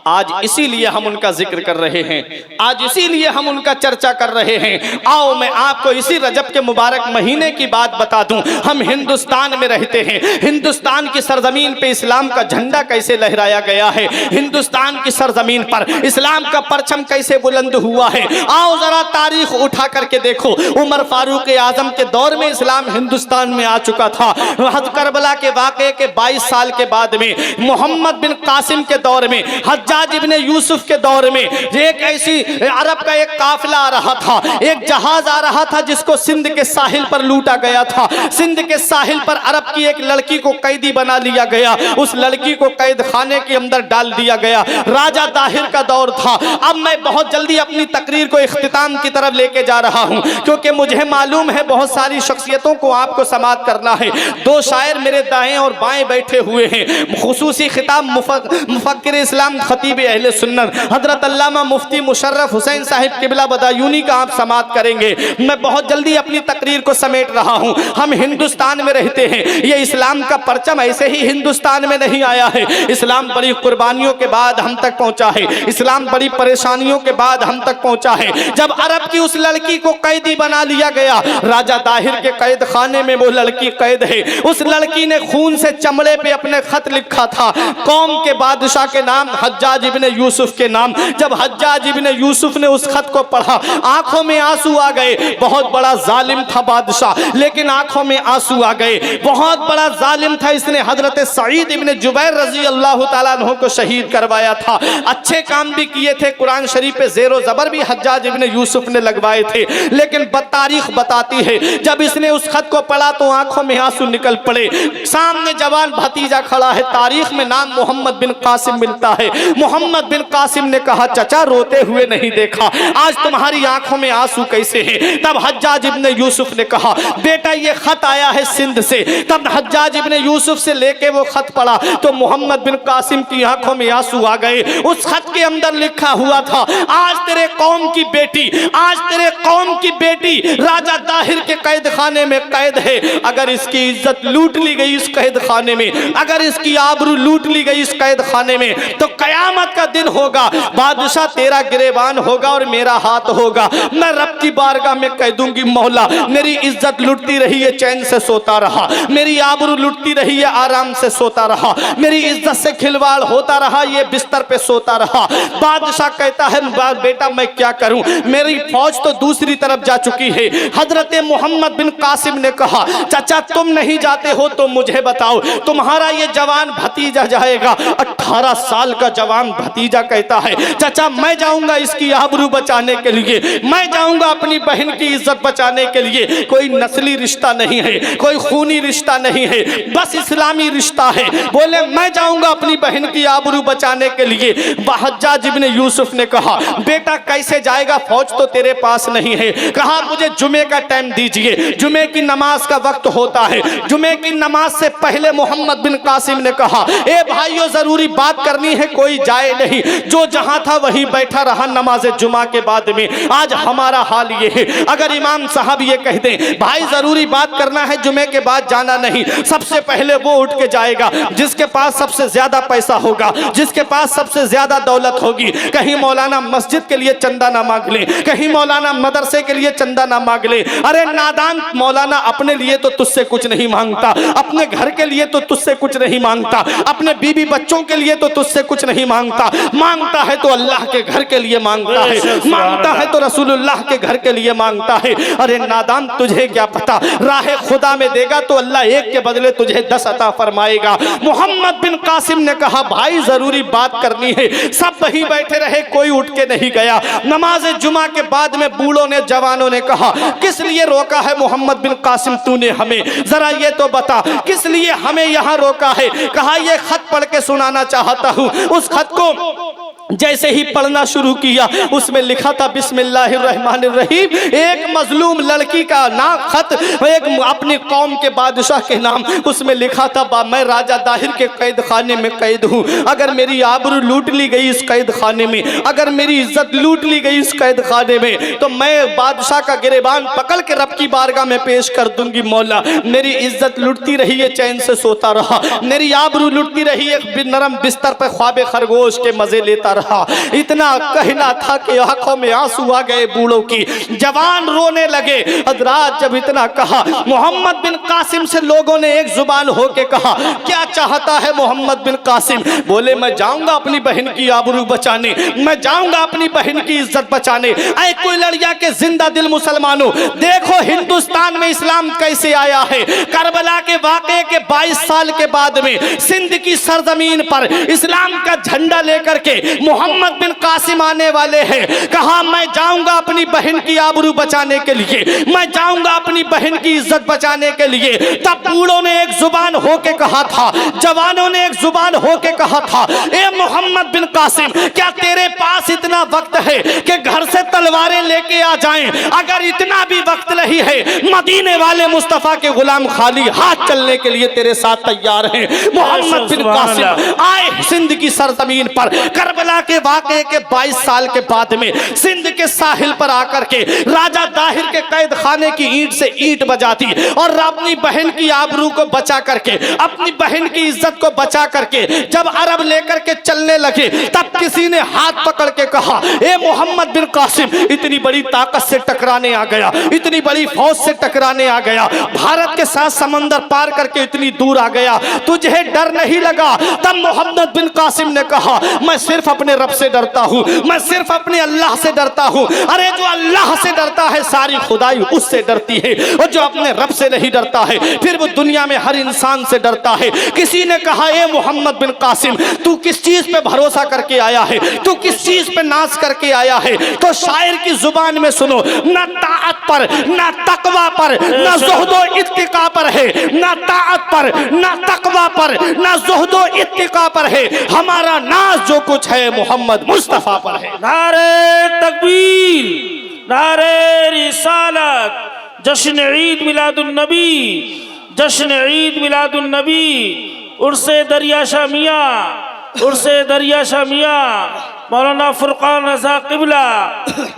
आज इसीलिए हम उनका जिक्र कर रहे हैं, आज इसीलिए हम उनका चर्चा कर रहे हैं। आओ मैं आपको इसी रजब के मुबारक महीने की बात बता दूं। हम हिंदुस्तान में रहते हैं, हिंदुस्तान की सरजमीन पे इस्लाम का झंडा कैसे लहराया गया है, हिंदुस्तान की सरजमीन पर इस्लाम का परचम कैसे बुलंद हुआ है। आओ जरा तारीख उठा करके देखो, उमर फारूक आजम के दौर में इस्लाम हिंदुस्तान में आ चुका था। करबला के वाक़े के 22 साल के बाद में, मोहम्मद बिन कासिम के दौर में, हज्जाज इब्ने यूसुफ के दौर में, एक ऐसी अरब का एक काफिला आ रहा था, एक जहाज आ रहा था जिसको सिंध के साहिल पर लूटा गया था। सिंध के साहिल पर अरब की एक लड़की को कैदी बना लिया गया, उस लड़की को कैद खाने के अंदर डाल दिया गया। राजा दाहिर का दौर था। अब मैं बहुत जल्दी अपनी तकरीर को इख्तिताम की तरफ लेके जा रहा हूं, क्योंकि मुझे मालूम है बहुत सारी शख्सियतों को आपको समाअत करना है। दो शायर मेरे दाएं और बाएं बैठे हुए हैं। खुसूसी खिताब मुफक्किर इस्लाम खतीब अहले सुन्नत हजरत अल्लामा मुफ्ती मुशर्रफ हुसैन साहिब किबला बदायूनी का आप समाअत करेंगे। मैं बहुत जल्दी अपनी तकरीर को समेट रहा हूं। हम हिंदुस्तान में रहते हैं, ये इस्लाम का परचम ऐसे ही हिंदुस्तान में नहीं आया है। इस्लाम बड़ी कुर्बानियों के बाद हम तक पहुंचा है, इस्लाम बड़ी परेशानियों के बाद हम तक पहुंचा है। जब अरब की उस लड़की को कैदी बना लिया गया, राजा दाहिर के कैद खाने में वो लड़की कैद है। उस लड़की ने खून से चमड़े पे अपने खत लिखा था, कौम के बादशाह के नाम, हज्जाज इब्ने यूसुफ के नाम। जब हज्जाज इब्ने यूसुफ ने उस खत को पढ़ा, आंखों में आंसू आ गए। बहुत बड़ा जालिम था बादशाह, लेकिन आंखों में आंसू आ गए। बहुत बड़ा जालिम था, इसने हजरत सईद इब्ने जुबैर रजी अल्लाह तआला अन्हु को शहीद करवाया था। अच्छे काम भी किए थे, कुरान शरीफ पे ज़ेरो ज़बर भी हज्जाज इब्ने यूसुफ ने लगवाए थे। लेकिन तारीख बताती है, जब इसने उस खत को पढ़ा तो आंखों में आंसू निकल पड़े। सामने जवान भतीजा खड़ा है, तारीख में नाम मोहम्मद बिन कासिम मिलता है। मोहम्मद बिन कासिम ने कहा, चचा रोते हुए नहीं देखा, आज तुम्हारी आंखों में आंसू कैसे हैं? तब हज्जाज इब्ने यूसुफ ने कहा, बेटा ये खत आया है सिंध से। तब हज्जाज इब्ने यूसुफ से लेके वो खत पढ़ा तो मोहम्मद बिन कासिम की आंखों में आंसू आ गए। उस खत के अंदर लिखा हुआ था, आज तेरे कौम की बेटी, आज तेरे कौम की बेटी राजा दाहिर के कैद खाने में कैद है। अगर इसकी इज्जत लूट ली गई इस कैद खाने में, अगर इसकी आबरू लूट ली गई इस कैद खाने में, तो कयामत का दिन होगा, बादशाह तेरा गिरेबान होगा और मेरा हाथ होगा। मैं रब की बारगाह में कह दूंगी, मौला मेरी इज्जत लुटती रही है, चैन से सोता रहा, मेरी आबरू लुटती रही है, आराम से सोता रहा, मेरी इज्जत से खिलवाड़ होता रहा, ये बिस्तर पे सोता रहा। बादशाह कहता है, बेटा मैं क्या करूं, मेरी फौज तो दूसरी तरफ जा चुकी है। हजरत मोहम्मद बिन कासिम ने कहा, चाचा तुम नहीं जाते हो तो मुझे बताओ, तुम्हारा ये जवान भतीजा जाएगा। 18 साल का जवान भतीजा कहता है, चाचा मैं जाऊंगा इसकी आबरू बचाने के लिए, मैं जाऊंगा अपनी बहन की इज्जत बचाने के लिए। कोई नस्ली रिश्ता नहीं है, कोई खूनी रिश्ता नहीं है, बस इस्लामी रिश्ता है। बोले मैं जाऊंगा अपनी बहन की आबरू बचाने के लिए। हज्जाज इब्ने यूसुफ ने कहा, बेटा कैसे जाएगा, फौज तो तेरे पास नहीं है। कहा मुझे जुमे का टाइम दीजिए, जुमे की नमाज का वक्त होता है, जुमे की नमाज से पहले मोहम्मद बिन कासिम ने कहा, ए भाइयों जरूरी बात करनी है, कोई जाए नहीं। जो जहां था वही बैठा रहा नमाज जुमा के बाद में। आज हमारा हाल ये है, अगर इमाम साहब ये कह दें भाई जरूरी बात करना है, जुमे के बाद जाना नहीं, सबसे पहले वो उठ के जाएगा जिसके पास सबसे ज्यादा पैसा होगा, जिसके पास सबसे ज्यादा दौलत होगी। कहीं मौलाना मस्जिद के लिए चंदा ना मांग ले, कहीं मौलाना मदरसे के लिए चंदा ना मांग ले। अरे नादान मौलाना, अपने लिए तो तुझसे कुछ नहीं मांगता, अपने घर के लिए तो तुझसे कुछ नहीं मांगता, अपने बीबी बच्चों के लिए तो तुझसे कुछ नहीं मांगता। मांगता है तो अल्लाह के घर के लिए मांगता है, मांगता है तो रसूलुल्लाह के घर के लिए मांगता है। अरे नादान, तुझे क्या पता, राह खुदा में देगा तो अल्लाह एक के बदले तुझे 10 अता फरमाएगा। मोहम्मद बिन कासिम ने कहा, भाई जरूरी बात करनी है। सब वहीं बैठे रहे, कोई उठ के नहीं गया। नमाज जुमा के बाद में बूढ़ों ने, जवानों ने कहा, किस लिए रोका है मोहम्मद बिन कासिम तूने हमें, जरा ये तो बता, किस लिए हमें यहाँ रोका है? कहा, ये खत पढ़ के सुनाना चाहता हूँ। उस खत को जैसे ही पढ़ना शुरू किया, उसमें लिखा था बिस्मिल्लाहिर्रहमानिर्रहीम। एक मजलूम लड़की का नाम खत, एक अपनी कौम के बादशाह के नाम, उसमें लिखा था, मैं राजा दाहिर के कैद खाने में कैद हूँ। अगर मेरी आबरू लूट ली गई इस कैद खाने में, अगर मेरी इज्जत लूट ली गई इस कैद खाने में, तो मैं बादशाह का गिरेबान पकड़ के रब की बारगाह में पेश कर दूंगी। मौला, मेरी इज्जत लुटती रही है, चैन से सोता रहा, मेरी आबरू लुटती रही है, नरम बिस्तर पर ख्वाबे खरगोश के मजे लेता रहा। इतना कहना था कि आंखों में आंसू आ गए बूढ़ों की, जवान रोने लगे। हजरात, जब इतना कहा, मोहम्मद बिन कासिम से लोगों ने एक जुबान होके कहा, क्या चाहता है मोहम्मद बिन कासिम? बोले, मैं जाऊंगा अपनी बहन की आबरू बचाने, मैं जाऊंगा अपनी बहन की इज्जत बचाने। ऐ कोई लड़िया के जिंदा दिल मुसलमानों, देखो हिंदुस्तान में इस्लाम कैसे आया है। करबला के वाक़े के 22 साल के बाद में सिंध की सरजमीन पर इस्लाम का झंडा लेकर के मोहम्मद बिन कासिम आने वाले हैं। कहा, मैं जाऊंगा अपनी बहन की आबरू बचाने के लिए, मैं जाऊंगा अपनी बहन की इज्जत बचाने के लिए। तब बूढ़ों ने एक जुबान होके कहा था, जवानों ने एक जुबान होके कहा था, ए मोहम्मद बिन कासिम, क्या तेरे पास इतना वक्त है कि घर से तलवारें लेके आ जाएं? अगर इतना भी वक्त नहीं है, मदीने वाले मुस्तफा के गुलाम खाली हाथ चलने के लिए तेरे साथ तैयार हैं। मोहम्मद बिन कासिम आए सिंध की सरजमीन पर। करबला के वाक़े के 22 साल के बाद में सिंध के साहिल पर आकर के राजा दाहिर के कैद खाने की ईंट से ईंट बजाती और अपनी बहन की आबरू को बचा करके, अपनी बहन की इज्जत को बचा करके जब अरब लेकर के चलने लगे, तब किसी ने हाथ पकड़ के कहा, ए मोहम्मद बिन कासिम, इतनी बड़ी ताकत से टकराने आ गया, इतनी बड़ी फौज से टकराने आ गया, भारत के साथ समंदर पार करके इतनी दूर आ गया, तुझे डर नहीं लगा? तब मोहम्मद बिन कासिम ने कहा, मैं सिर्फ अपने रब से डरता हूँ, मैं सिर्फ अपने अल्लाह से डरता हूँ। अरे जो अल्लाह से डरता है सारी खुदाई उससे डरती है, और जो अपने रब से नहीं डरता है फिर वो दुनिया में हर इंसान से डरता है। किसी ने कहा, ए मोहम्मद बिन कासिम, तू किस चीज पे भरोसा करके आया है, तू किस चीज पे नाज करके आया है? तो शायर की जुबान में सुनो, ना ताअत पर, ना तकवा पर, ना ज़ुहदो इत्तिका पर है, ना ताअत पर, ना तकवा पर, ना ज़ुहदो इत्तिका पर है, हमारा नाज जो कुछ है मोहम्मद मुस्तफा पर है। नारे तकबीर, नारे रिसालत, जश्न ईद मिलादुन नबी, जश्न ईद मिलादुन नबी, उर्से दरिया शाह मियां, उर्से दरिया शाह मियां, मौलाना फुरकान रज़ा क़िबला,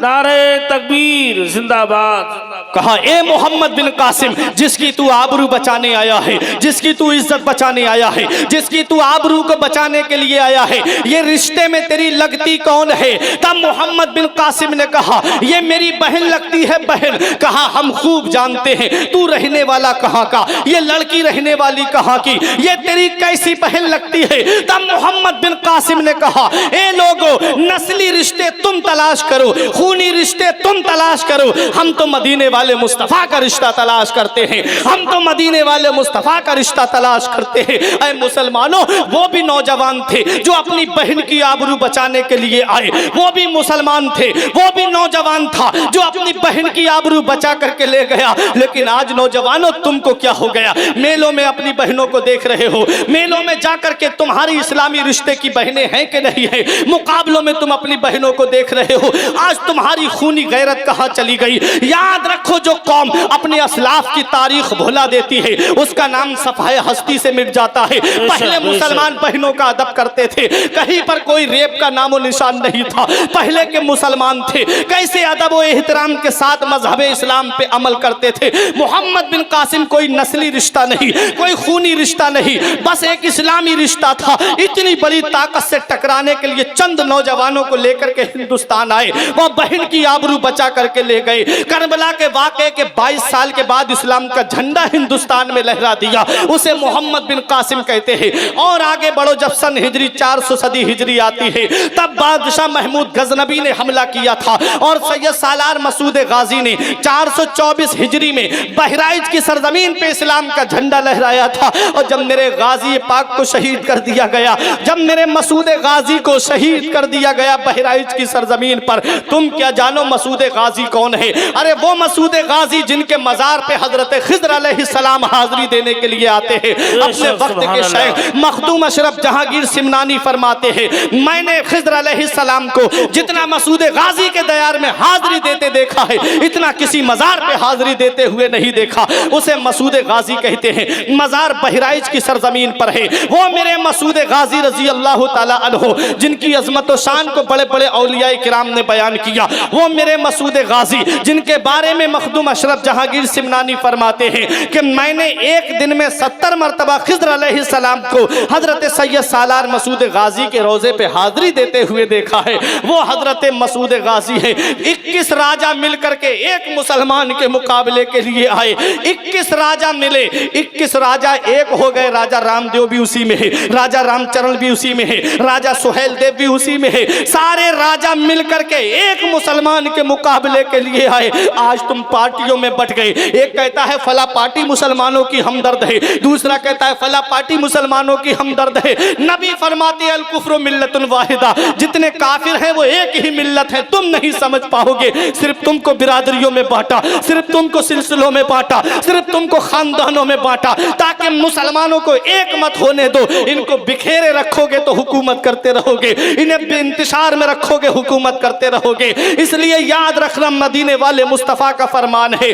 नारे तकबीर, जिंदाबाद। कहा, ए मोहम्मद बिन कासिम, जिसकी तू आबरू बचाने आया है, जिसकी तू इज्जत बचाने आया है, जिसकी तू आबरू को बचाने के लिए आया है, ये रिश्ते में तेरी लगती कौन है? तब मोहम्मद बिन कासिम ने कहा, ये मेरी बहन लगती है, बहन। कहा, हम खूब जानते हैं तू रहने वाला कहाँ का, ये लड़की रहने वाली कहाँ की, ये तेरी कैसी बहन लगती है? तब मोहम्मद बिन कासिम ने कहा, ए लोगों, नस्ली रिश्ते तुम तलाश करो, खूनी रिश्ते तुम तलाश करो, हम तो मदीने वाले मुस्तफा का रिश्ता तलाश करते हैं, हम तो मदीने वाले मुस्तफा का रिश्ता तलाश करते हैं। ऐ मुसलमानों, वो भी नौजवान थे जो अपनी बहन की आबरू बचाने के लिए आए, वो भी मुसलमान थे, वो भी नौजवान था जो अपनी बहन की आबरू बचा करके ले गया। लेकिन आज नौजवानों, तुमको क्या हो गया? मेलों में अपनी बहनों को देख रहे हो, मेलों में जाकर के तुम्हारी इस्लामी रिश्ते की बहनें हैं कि नहीं है, मुकाबलों में तुम अपनी बहनों को देख रहे हो। आज तुम्हारी खूनी गैरत कहाँ चली गई? याद रखो, देखो जो कौम अपने असलाफ की तारीख भुला देती है उसका नाम सफाए हस्ती से मिट जाता है। पहले मुसलमान बहनों का अदब करते थे, कहीं पर कोई रेप का नामो निशान नहीं था। पहले के मुसलमान थे कैसे अदब व एहतराम के साथ मजहब इस्लाम पे अमल करते थे। मोहम्मद बिन कासिम कोई नस्ली रिश्ता नहीं, कोई खूनी रिश्ता नहीं, बस एक इस्लामी रिश्ता था। इतनी बड़ी ताकत से टकराने के लिए चंद नौजवानों को लेकर के हिंदुस्तान आए, वह बहन की आबरू बचा करके ले गए। करबला के वाक़े के 22 साल के बाद इस्लाम का झंडा हिंदुस्तान में लहरा दिया, उसे मोहम्मद बिन कासिम कहते हैं। और आगे बढ़ो, जब सन हिजरी 400 सदी हिजरी आती है तब बादशाह महमूद गजनबी ने हमला किया था और सैयद सालार मसूद गाजी ने 424 हिजरी में बहराइच की सरजमीन पे इस्लाम का झंडा लहराया था। और जब मेरे गाजी पाक को शहीद कर दिया गया, जब मेरे मसूद गाजी को शहीद कर दिया गया बहराइच की सरजमीन पर, तुम क्या जानो मसूद गाजी कौन है? अरे वो मसूद गाजी जिनके मजार पे हजरत खिज़र अलैहिस्सलाम हाजिरी देने के लिए आते हैं। अपने वक्त के शेख मखदूम अशरफ जहांगीर सिमनानी फरमाते हैं, मैंने खिज़र अलैहिस्सलाम को जितना मसूद गाजी के दयार में हाजिरी देते देखा है, इतना किसी मजार पे हाजिरी देते हुए नहीं देखा। उसे मसूद गाजी कहते हैं। मजार बहराइच की सरजमीन पर है। वो मेरे मसूद गाजी रजी अल्लाह ताला अन्हु जिनकी अजमत व शान को बड़े बड़े औलियाए किराम ने बयान किया, वो मेरे मसूद गाजी जिनके बारे में मखदूम अशरफ जहांगीर सिमनानी फरमाते हैं कि मैंने एक दिन में 70 मरतबा खिज़र अलैहिस्सलाम को हजरत सैयद सालार मसूद गाजी के रोजे पे हाजिरी देते हुए देखा है। वो हजरत मसूद गाजी है। 21 राजा मिलकर के एक मुसलमान के मुकाबले के लिए आए। 21 राजा मिले, 21 राजा एक हो गए। राजा रामदेव भी उसी में है, राजा रामचरण भी उसी में है, राजा सुहेल देव भी उसी में है। सारे राजा मिलकर के एक मुसलमान के मुकाबले के लिए आए। आज तुम पार्टियों में बट गए। एक कहता है फला पार्टी मुसलमानों की हमदर्द है, दूसरा कहता है फला पार्टी मुसलमानों की हमदर्द है। नबी फरमाते अल कुफ्र मिल्लतुन वाहिदा, जितने काफिर हैं वो एक ही मिल्लत है। तुम नहीं समझ पाओगे, सिर्फ तुमको बिरादरियों में बांटा, सिर्फ तुमको सिलसिलों में बांटा, सिर्फ तुमको खानदानों में बांटा, ताकि मुसलमानों को एक मत होने दो। इनको बिखेरे रखोगे तो हुकूमत करते रहोगे, इन्हें बेइंतशार में रखोगे हुकूमत करते रहोगे। इसलिए याद रखना मदीने वाले मुस्तफ़ा का फरमान है।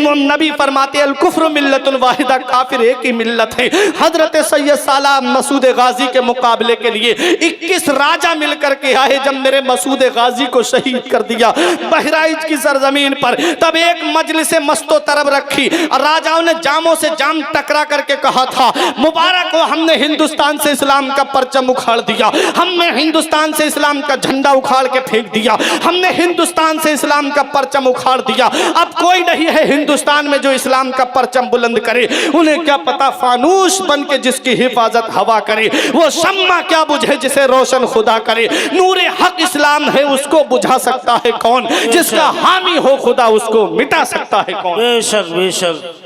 नबी फरमाते अल कुफ्र मिल्लतुन वाहिदा, काफिर एक ही मिल्लत है। हजरत सैयद सालार मसूद गाजी के मुकाबले के लिए 21 राजा मिलकर के आए। जब मेरे मसूद गाजी को शहीद कर दिया बहराइच की सरजमीन पर, तब एक मजलिस मस्तो तरब रखी। राजाओं ने जामों से जाम टकरा करके कहा था, मुबारक हो, हमने हिंदुस्तान से इस्लाम का परचम उखाड़ दिया, हमने हिंदुस्तान से इस्लाम का झंडा उखाड़ के फेंक दिया, हमने हिंदुस्तान से इस्लाम का परचम उखाड़ दिया। अब कोई नहीं है हिंदुस्तान में जो इस्लाम का परचम बुलंद करे। उन्हें क्या पता फानूस बन के जिसकी हिफाजत हवा करे, वो शम्मा क्या बुझे जिसे रोशन खुदा करे। नूरे हक इस्लाम है, उसको बुझा सकता है कौन? जिसका हामी हो खुदा उसको मिटा सकता है कौन? बेशक बेशक।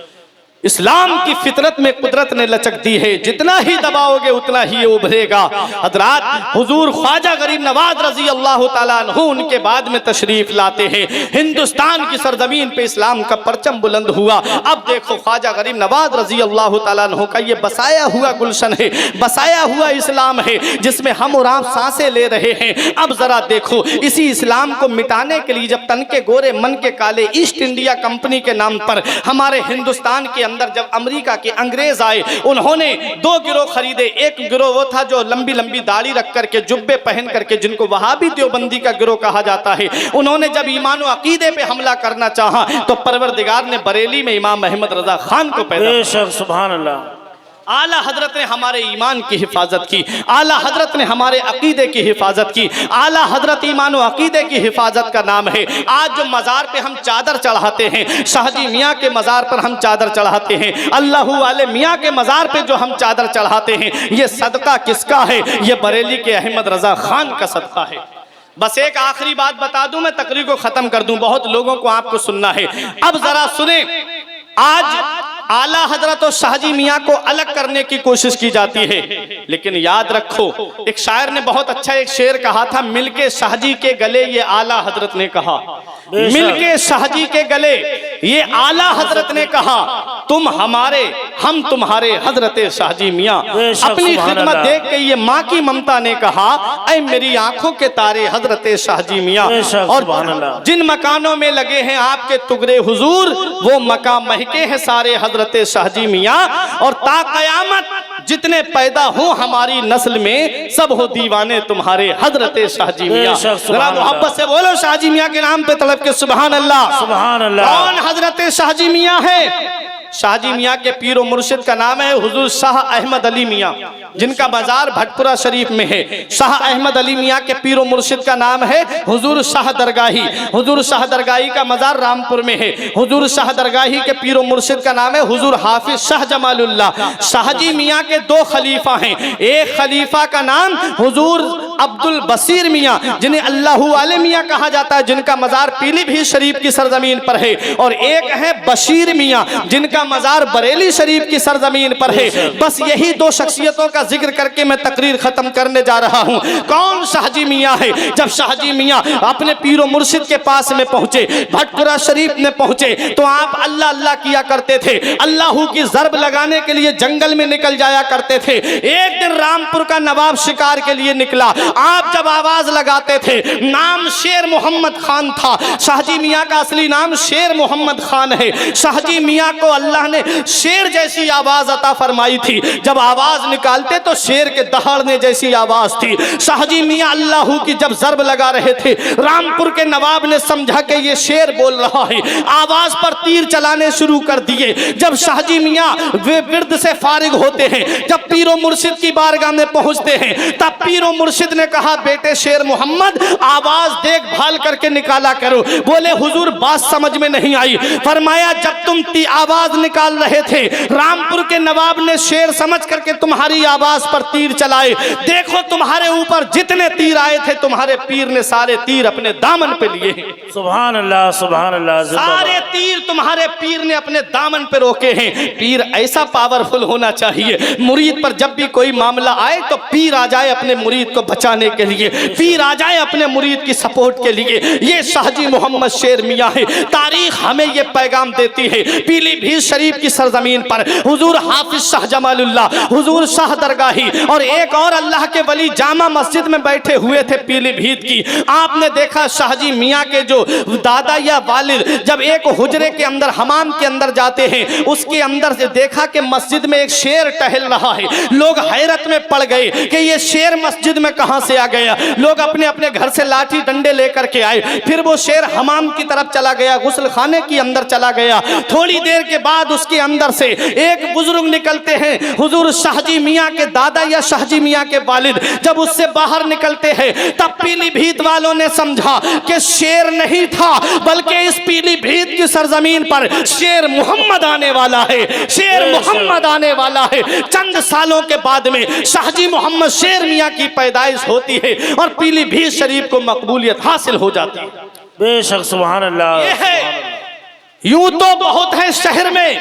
इस्लाम की फितरत में कुदरत ने लचक दी है, जितना ही दबाओगे उतना ही ये उभरेगा। हजरात, हुजूर ख्वाजा गरीब नवाज रजी अल्लाह ताला अन्हु उनके बाद में तशरीफ लाते हैं। हिंदुस्तान की सरजमीन पे इस्लाम का परचम बुलंद हुआ। अब देखो ख्वाजा गरीब नवाज रजी अल्लाह ताला अन्हु का ये बसाया हुआ गुलशन है, बसाया हुआ इस्लाम है जिसमें हम और आप सांसें ले रहे हैं। अब जरा देखो, इसी इस्लाम को मिटाने के लिए जब तन के गोरे मन के काले ईस्ट इंडिया कंपनी के नाम पर हमारे हिंदुस्तान के अंदर जब अमेरिका के अंग्रेज आए, उन्होंने 2 गिरोह खरीदे। एक गिरोह वो था जो लंबी लंबी दाढ़ी रख करके, जुब्बे पहन करके, जिनको वहाबी देवबंदी का गिरोह कहा जाता है। उन्होंने जब ईमान व अकीदे पे हमला करना चाहा तो परवरदिगार ने बरेली में इमाम अहमद रजा खान को पैदा किया। सुभान अल्लाह। आला हजरत ने हमारे ईमान की हिफाजत की, आला हजरत ने हमारे अकीदे की हिफाजत की। आला हजरत ईमान व अकीदे की हिफाजत का नाम है। आज जो मज़ार पे हम चादर चढ़ाते हैं, शाहजी मियाँ के मज़ार पर हम चादर चढ़ाते हैं, अल्लाह वाले मियाँ के मज़ार पे जो हम चादर चढ़ाते हैं, ये सदका किसका है? ये बरेली के अहमद रजा खान का सदका है। बस एक आखिरी बात बता दूं, मैं तकरीर को ख़त्म कर दूं, बहुत लोगों को आपको सुनना है। अब ज़रा सुने, आज आला हजरत और शाहजी मियाँ को अलग करने की कोशिश की जाती है। लेकिन याद रखो, एक शायर ने बहुत अच्छा एक शेर कहा था, मिलके शाहजी के गले, ये आला हजरत ने कहा, मिलके शाहजी के गले, ये आला हजरत ने कहा, तुम हमारे हम तुम्हारे हजरत शाहजी मियाँ। अपनी खिदमत देख के ये माँ की ममता ने कहा, ऐ मेरी आंखों के तारे हजरत शाहजी मियाँ। और जिन मकानों में लगे हैं आपके तुगरे हुजूर, वो मकान महके हैं सारे हजरत शाहजी मियाँ। और ता कयामत जितने पैदा हो हमारी नस्ल में, सब हो दीवाने तुम्हारे हजरत शाहजी मियाँ। जरा मोहब्बत से बोलो शाहजी मियाँ के नाम पे तड़प के सुभान अल्लाह, सुभान अल्लाह। कौन हजरत शाहजी मियाँ है? शाहजी मियाँ के पीर और मुर्शिद का नाम है हुजूर शाह अहमद अली मियाँ, जिनका मजार भटपुरा शरीफ में है। शाह अहमद अली मियाँ के पीर और मुर्शिद का नाम है हुजूर शाह दरगाही। हुजूर शाह दरगाही का मजार रामपुर में है। हुजूर शाह दरगाही के पीर और मुर्शिद का नाम है हुजूर हाफिज शाह जमालुल्लाह। शाहजी मियाँ के दो खलीफा हैं, एक खलीफा का नाम हुजूर अब्दुल बसीर मियाँ, जिन्हें अल्लाहू वाले मियाँ कहा जाता है, जिनका मजार पीलीभीत शरीफ की सरजमीन पर है। और एक है बशीर मियाँ, जिनका मजार बरेली शरीफ की सरजमीन पर है। बस यही दो शख्सियतों का जिक्र करके मैं तकरीर खत्म करने जा रहा हूँ। कौन शाहजी मियाँ है? जब शाहजी मियाँ अपने पीरो मुर्शिद के पास में पहुंचे, भटपुरा शरीफ में पहुंचे, तो आप अल्लाह अल्लाह किया करते थे। अल्लाहू की जरब लगाने के लिए जंगल में निकल जाया करते थे। एक दिन रामपुर का नवाब शिकार के लिए निकला। आप जब आवाज लगाते थे, नाम शेर मोहम्मद खान था। शाहजी मियाँ का असली नाम शेर मोहम्मद खान है। शाहजी मियाँ को अल्लाह ने शेर जैसी आवाज अता फरमाई थी। जब आवाज निकालते तो शेर के दहाड़ने जैसी आवाज थी। शाहजी मियाँ अल्लाहू की जब जरब लगा रहे थे, रामपुर के नवाब ने समझा कि ये शेर बोल रहा है, आवाज पर तीर चलाने शुरू कर दिए। जब शाहजी मियाँ वे विर्द से फारिग होते हैं, जब पीरो मुर्शिद की बारगाह में पहुंचते हैं, तब पीरो मुर्शिद ने कहा, बेटे शेर मोहम्मद, आवाज देखभाल करके निकाला करो। बोले हुजूर बात समझ में नहीं आई। फरमाया, जब तुम आवाज निकाल रहे थे, रामपुर के नवाब ने शेर समझ करके तुम्हारी आवाज पर तीर चलाए। देखो तुम्हारे ऊपर जितने तीर आए थे, तुम्हारे पीर ने सारे तीर अपने दामन पे लिए। सुभान अल्लाह, सुभान अल्लाह। सारे तीर तुम्हारे पीर ने अपने दामन पे रोके हैं। पीर ऐसा पावरफुल होना चाहिए, मुरीद पर जब भी कोई मामला आए तो पीर आ जाए अपने मुरीद को बचाने के लिए, पीर आ जाए अपने मुरीद की सपोर्ट के लिए। ये शाहजी मोहम्मद शेर मियाँ है। तारीख हमें ये पैगाम देती है। पीलीभीत शरीफ की सरजमीन पर हुजूर हाफिज शाह जमालुल्लाह, हुजूर शाह दरगाही और एक और अल्लाह के वली जामा मस्जिद में बैठे हुए थे पीलीभीत की। आपने देखा शाहजी मियाँ के जो दादा या वालिद जब एक हुजरे के अंदर हमाम के अंदर जाते हैं, उसके अंदर से देखा कि मस्जिद में एक शेर टहल रहा है। लोग हैरत में पड़ गए कि ये शेर मस्जिद में कहां से आ गया। लोग अपने अपने घर से लाठी डंडे लेकर के आए। फिर वो शेर हमाम की तरफ चला गया, गुस्ल खाने के अंदर चला गया। थोड़ी देर के बाद उसके अंदर से एक बुजुर्ग निकलते हैं, हुजूर शाहजी मियाँ के दादा या शाहजी मियाँ के वालिद। जब उससे बाहर निकलते हैं, तब पीलीभीत वालों ने समझा कि शेर नहीं था, बल्कि इस पीलीभीत की सरजमीन पर शेर मोहम्मद आने वाला है। शेर मोहम्मद आने वाला है। चंद सालों के बाद में शाहजी मोहम्मद शेर मियाँ की पैदाइश होती है और पीलीभीत शरीफ को मकबूलियत हासिल हो जाती है। बेशक सुभान अल्लाह। ये है, यूं तो बहुत है शहर में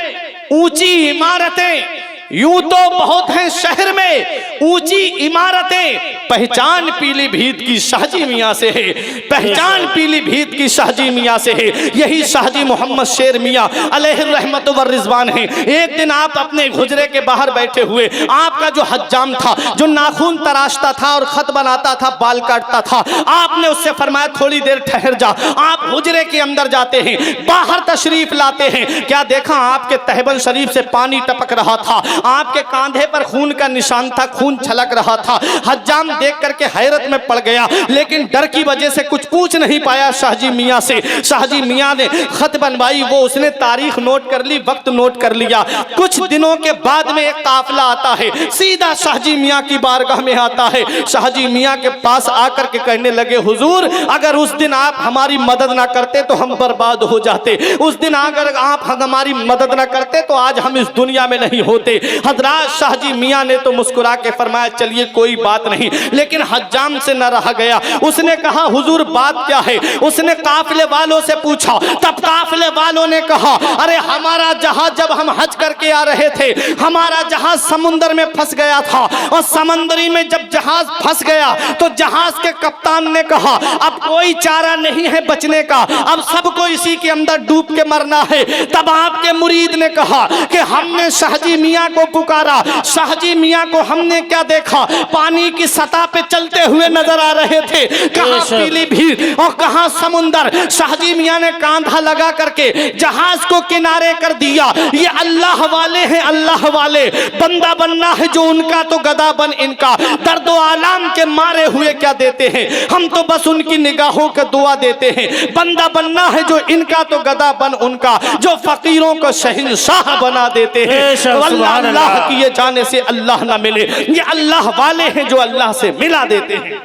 ऊंची इमारतें, यूं तो बहुत है शहर में ऊंची इमारतें, पहचान पीलीभीत की शाहजी मियाँ से है, पहचान पीलीभीत की शाहजी मियाँ से है। यही शाहजी मोहम्मद शेर मियाँ अलैहि रहमत व रिजवान है। एक दिन आप अपने हुजरे के बाहर बैठे हुए, आपका जो हज्जाम था, जो नाखून तराशता था और खत बनाता था, बाल काटता था, आपने उससे फरमाया थोड़ी देर ठहर जा। आप हुजरे के अंदर जाते हैं, बाहर तशरीफ लाते हैं। क्या देखा, आपके तहबन शरीफ से पानी टपक रहा था, आपके कांधे पर खून का निशान था, खून छलक रहा था। हज्जाम देख करके हैरत में पड़ गया, लेकिन डर की वजह से कुछ पूछ नहीं पाया शाहजी मियाँ से। शाहजी मियाँ ने खत बनवाई, वो उसने तारीख नोट कर ली, वक्त नोट कर लिया। कुछ दिनों के बाद में एक काफिला आता है, सीधा शाहजी मियाँ की बारगाह में आता है। शाहजी मियाँ के पास आकर के कहने लगे, हुजूर अगर उस दिन आप हमारी मदद ना करते तो हम बर्बाद हो जाते। उस दिन अगर आप हमारी मदद ना करते तो आज हम इस दुनिया में नहीं होते। हजरत शाहजी मियाँ ने तो मुस्कुरा के फरमाया चलिए कोई बात नहीं, लेकिन हज्जाम से न रहा गया। उसने कहा हुजूर बात क्या है? उसने काफिले वालों से पूछा। तब काफिले वालों ने कहा अरे हमारा जहाज जब हम हज करके आ रहे थे, हमारा जहाज समुद्र में फंस गया था, और समंदरी में जब जहाज फंस गया तो जहाज के कप्तान ने कहा अब कोई चारा नहीं है बचने का, अब सबको इसी के अंदर डूब के मरना है। तब आपके मुरीद ने कहा कि हमने शाहजी मियाँ को पुकारा, शाहजी मियाँ को हमने क्या देखा, पानी की सतह पे चलते हुए नजर आ रहे थे, कहाँ पीलीभीत और कहाँ समुंदर। शाहजी मियाँ ने कांधा लगा करके जहाज को किनारे कर दिया। ये अल्लाह वाले हैं, अल्लाह वाले। बंदा बनना है जो उनका तो गदा बन इनका। दर्दो आलाम के मारे हुए क्या देते हैं, हम तो बस उनकी निगाहों का दुआ देते हैं। बंदा बनना है जो इनका तो गदा बन उनका, जो फकीरों को शहंशाह बना देते हैं। अल्लाह अल्लाह किए जाने से अल्लाह ना मिले, ये अल्लाह वाले हैं जो अल्लाह से मिला देते हैं।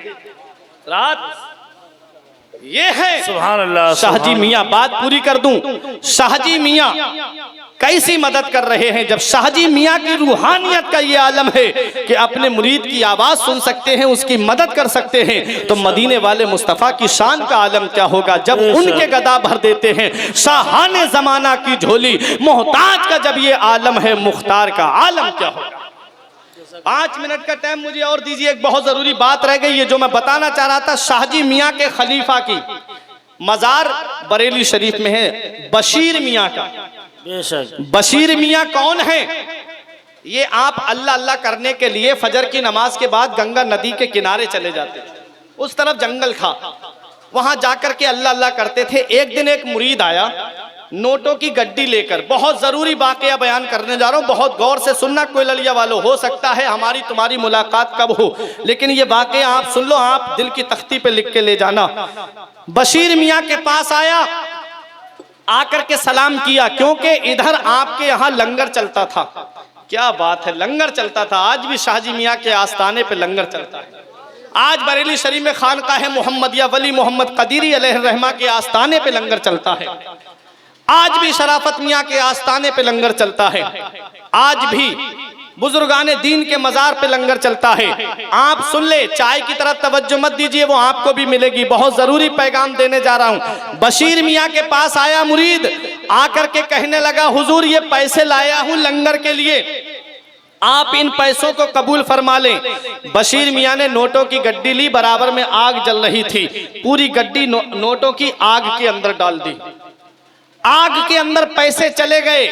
रात ये है सुभान अल्लाह। शाहजी मियाँ, बात पूरी कर दूं। शाहजी मियाँ कैसी मदद कर रहे हैं? जब शाहजी मियाँ की रूहानियत का ये आलम है कि अपने मुरीद की आवाज सुन सकते हैं, उसकी मदद कर सकते हैं, तो मदीने वाले मुस्तफ़ा की शान का आलम क्या होगा जब उनके गदा भर देते हैं। शाहाने जमाना की झोली मोहताज का जब ये आलम है, मुख्तार का आलम क्या होगा? 5 मिनट का टाइम मुझे और दीजिए। एक बहुत जरूरी बात रह गई है जो मैं बताना चाह रहा था। शाहजी मियाँ के खलीफा की मजार बरेली शरीफ में है, बशीर मियाँ का। बशीर मियाँ कौन है? ये आप अल्लाह अल्लाह करने के लिए फजर की नमाज के बाद गंगा नदी के किनारे चले जाते थे। उस तरफ जंगल था, वहां जाकर के अल्लाह अल्लाह करते थे। एक दिन एक मुरीद आया नोटों की गड्डी लेकर। बहुत जरूरी वाकया बयान करने जा रहा हूं, बहुत गौर से सुनना। कोई ललिया वालों, हो सकता है हमारी तुम्हारी मुलाकात कब हो, लेकिन ये वाकया आप सुन लो, आप दिल की तख्ती पे लिख के ले जाना। बशीर मियाँ के पास आया, आकर के सलाम किया, क्योंकि इधर आपके यहाँ लंगर चलता था। क्या बात है, लंगर चलता था। आज भी शाहजी मियाँ के आस्थाने पे लंगर चलता है। आज बरेली शरीफ में खानकाह मोहम्मदिया वली मोहम्मद कदीरी अलैहिर्रहमा के आस्थाने पे लंगर चलता है। आज भी शराफत मियाँ के आस्थाने पे लंगर चलता है। आज भी बुजुर्गाने दीन के मजार पे लंगर चलता है। आप सुन ले, चाय की तरफ तवज्जो मत दीजिए, वो आपको भी मिलेगी। बहुत जरूरी पैगाम देने जा रहा हूँ। बशीर मियाँ के पास आया मुरीद, आकर के कहने लगा हुजूर ये पैसे लाया हूँ लंगर के लिए, आप इन पैसों को कबूल फरमा लें। बशीर मियाँ ने नोटों की गड्डी ली, बराबर में आग जल रही थी, पूरी गड्डी नोटों की आग के अंदर डाल दी। आग के अंदर पैसे चले गए।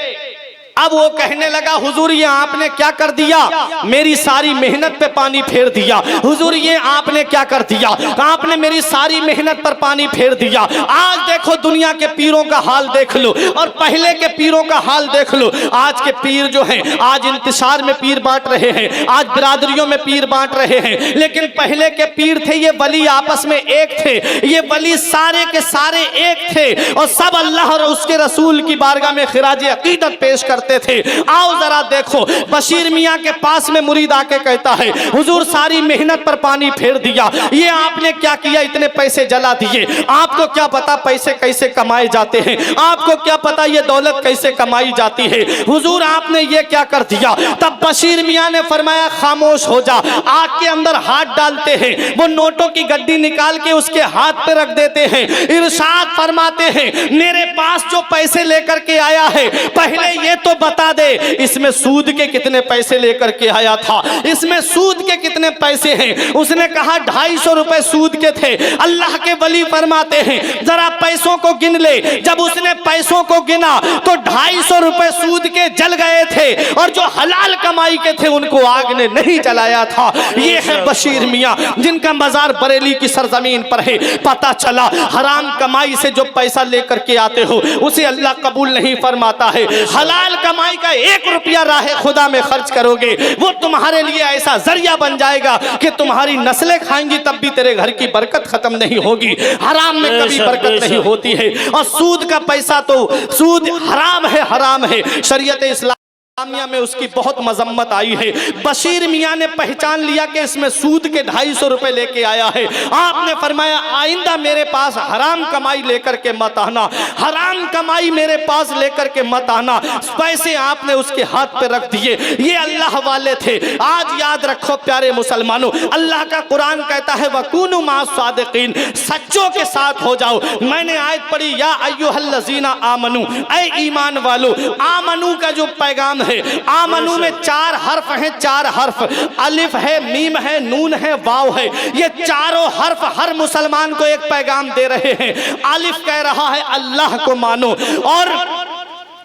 अब वो कहने लगा हुजूर ये आपने क्या कर दिया, मेरी सारी मेहनत पे पानी फेर दिया। हुजूर ये आपने क्या कर दिया, आपने मेरी सारी मेहनत पर पानी फेर दिया। आज देखो दुनिया के पीरों का हाल देख लो और पहले के पीरों का हाल देख लो। आज के पीर जो हैं, आज इंतशार में पीर बांट रहे हैं, आज बिरादरियों में पीर बांट रहे हैं, लेकिन पहले के पीर थे ये वली आपस में एक थे। ये वली सारे के सारे एक थे और सब अल्लाह और उसके रसूल की बारगाह में खिराज अकीदत पेश करते थे। आओ जरा देखो, बशीर मियाँ के पास में मुरीद आके कहता है हुजूर सारी मेहनत पर पानी फेर दिया, ये आपने क्या किया, इतने पैसे जला दिए। आपको क्या पता पैसे कैसे कमाए जाते हैं, आपको क्या पता ये दौलत कैसे कमाई जाती है, हुजूर आपने ये क्या कर दिया। तब बशीर मियाँ ने फरमाया खामोश हो जा। आग के अंदर हाथ डालते हैं, वो नोटों की गड्डी निकाल के उसके हाथ पे रख देते हैं। इरशाद फरमाते हैं मेरे पास जो पैसे लेकर के आया है, पहले ये तो बता दे इसमें सूद के कितने पैसे लेकर के आया था, इसमें सूद के कितने पैसे हैं। उसने कहा 250 रुपए सूद के थे। अल्लाह के वली फरमाते हैं जरा पैसों को गिन ले। जब उसने पैसों को गिना तो 250 रुपए सूद के जल गए थे और जो हलाल कमाई के थे उनको आग ने नहीं जलाया था। ये है बशीर मियाँ जिनका मजार बरेली की सरजमीन पर है। पता चला हराम कमाई से जो पैसा लेकर के आते हो उसे अल्लाह कबूल नहीं फरमाता है। हलाल कमाई का 1 रुपया राह खुदा में खर्च करोगे, वो तुम्हारे लिए ऐसा जरिया बन जाएगा कि तुम्हारी नस्लें खाएंगी तब भी तेरे घर की बरकत खत्म नहीं होगी। हराम में कभी बरकत नहीं होती है और सूद का पैसा तो सूद हराम है, हराम है। शरीयत इस्लाम इस्लामिया में उसकी बहुत मजम्मत आई है। बशीर मियाँ ने पहचान लिया कि इसमें सूद के 250 रुपए लेके आया है। आपने फरमाया आइंदा मेरे पास हराम कमाई लेकर के मत आना, हराम कमाई मेरे पास लेकर के मत आना। पैसे आपने उसके हाथ पे रख दिए। ये अल्लाह वाले थे। आज याद रखो प्यारे मुसलमानों, अल्लाह का कुरान कहता है वकूनु मा सादिकीन, सच्चों के साथ हो जाओ। मैंने आयत पढ़ी या अय्युहल्लज़ीना आमनू, ऐ ईमान वालो। आमनू का जो पैगाम है, आमनू में 4 हर्फ हैं, 4 हर्फ, अलिफ है, मीम है, नून है, वाव है। ये चारों हर्फ हर मुसलमान को एक पैगाम दे रहे हैं। अलिफ कह रहा है अल्लाह को मानो, और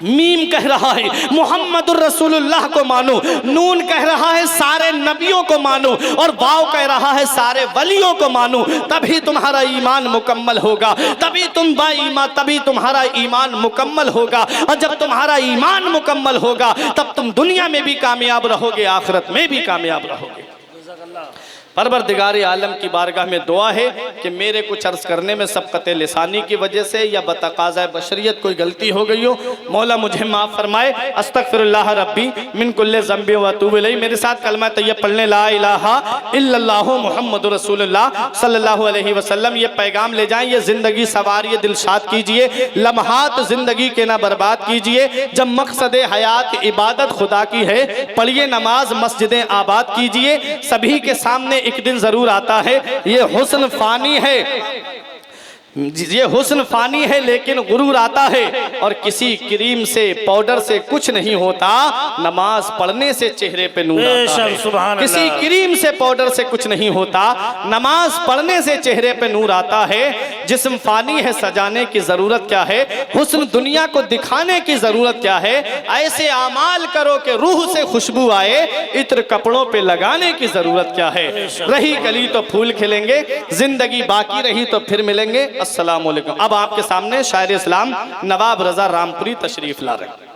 मीम कह रहा है मुहम्मदुर रसूलुल्लाह को मानो, नून कह रहा है सारे नबियों को मानो, और वाव कह रहा है सारे वलियों को मानो। तभी तुम्हारा ईमान मुकम्मल होगा, तभी तुम बाईमान, तभी तुम्हारा ईमान मुकम्मल होगा। और जब तुम्हारा ईमान मुकम्मल होगा तब तुम दुनिया में भी कामयाब रहोगे, आखिरत में भी कामयाब रहोगे। परवरदिगार आलम की बारगाह में दुआ है कि मेरे कुछ अर्ज करने में सबकत लिसानी की वजह से या बतकाज़ा बशरियत कोई गलती हो गई हो, मौला मुझे माफ़ फरमाए। अस्तगफिरुल्लाह रब्बी मिन कुल्लि ज़ंबि व अतूबु इलैह। मेरे साथ कलमा तैयब पढ़ने ला इलाहा इल्लल्लाहु मुहम्मदुर रसूलुल्लाह सल्लल्लाहु अलैहि वसल्लम। ये पैगाम ले जाएं, ये ज़िंदगी सवारिए दिलशाद कीजिए, लम्हात ज़िंदगी के ना बर्बाद कीजिए। जब मकसद हयात इबादत खुदा की है, पढ़िए नमाज, मस्जिदें आबाद कीजिए। सभी के सामने एक दिन जरूर आता है। ये हुस्न फानी है, ये हुस्न फानी है, लेकिन गुरूर आता है। और किसी क्रीम से पाउडर से कुछ नहीं होता, नमाज पढ़ने से चेहरे पे नूर आता है। किसी क्रीम से पाउडर से कुछ नहीं होता, नमाज पढ़ने से चेहरे पे नूर आता है। जिस्म फानी है, सजाने की जरूरत क्या है, हुस्न दुनिया को दिखाने की जरूरत क्या है। ऐसे आमाल करो कि रूह से खुशबू आए, इत्र कपड़ों पे लगाने की जरूरत क्या है। रही गली तो फूल खिलेंगे, जिंदगी बाकी रही तो फिर मिलेंगे। अस्सलाम वालेकुम। अब आपके सामने शायर इस्लाम नवाब रजा रामपुरी तशरीफ ला रहे हैं।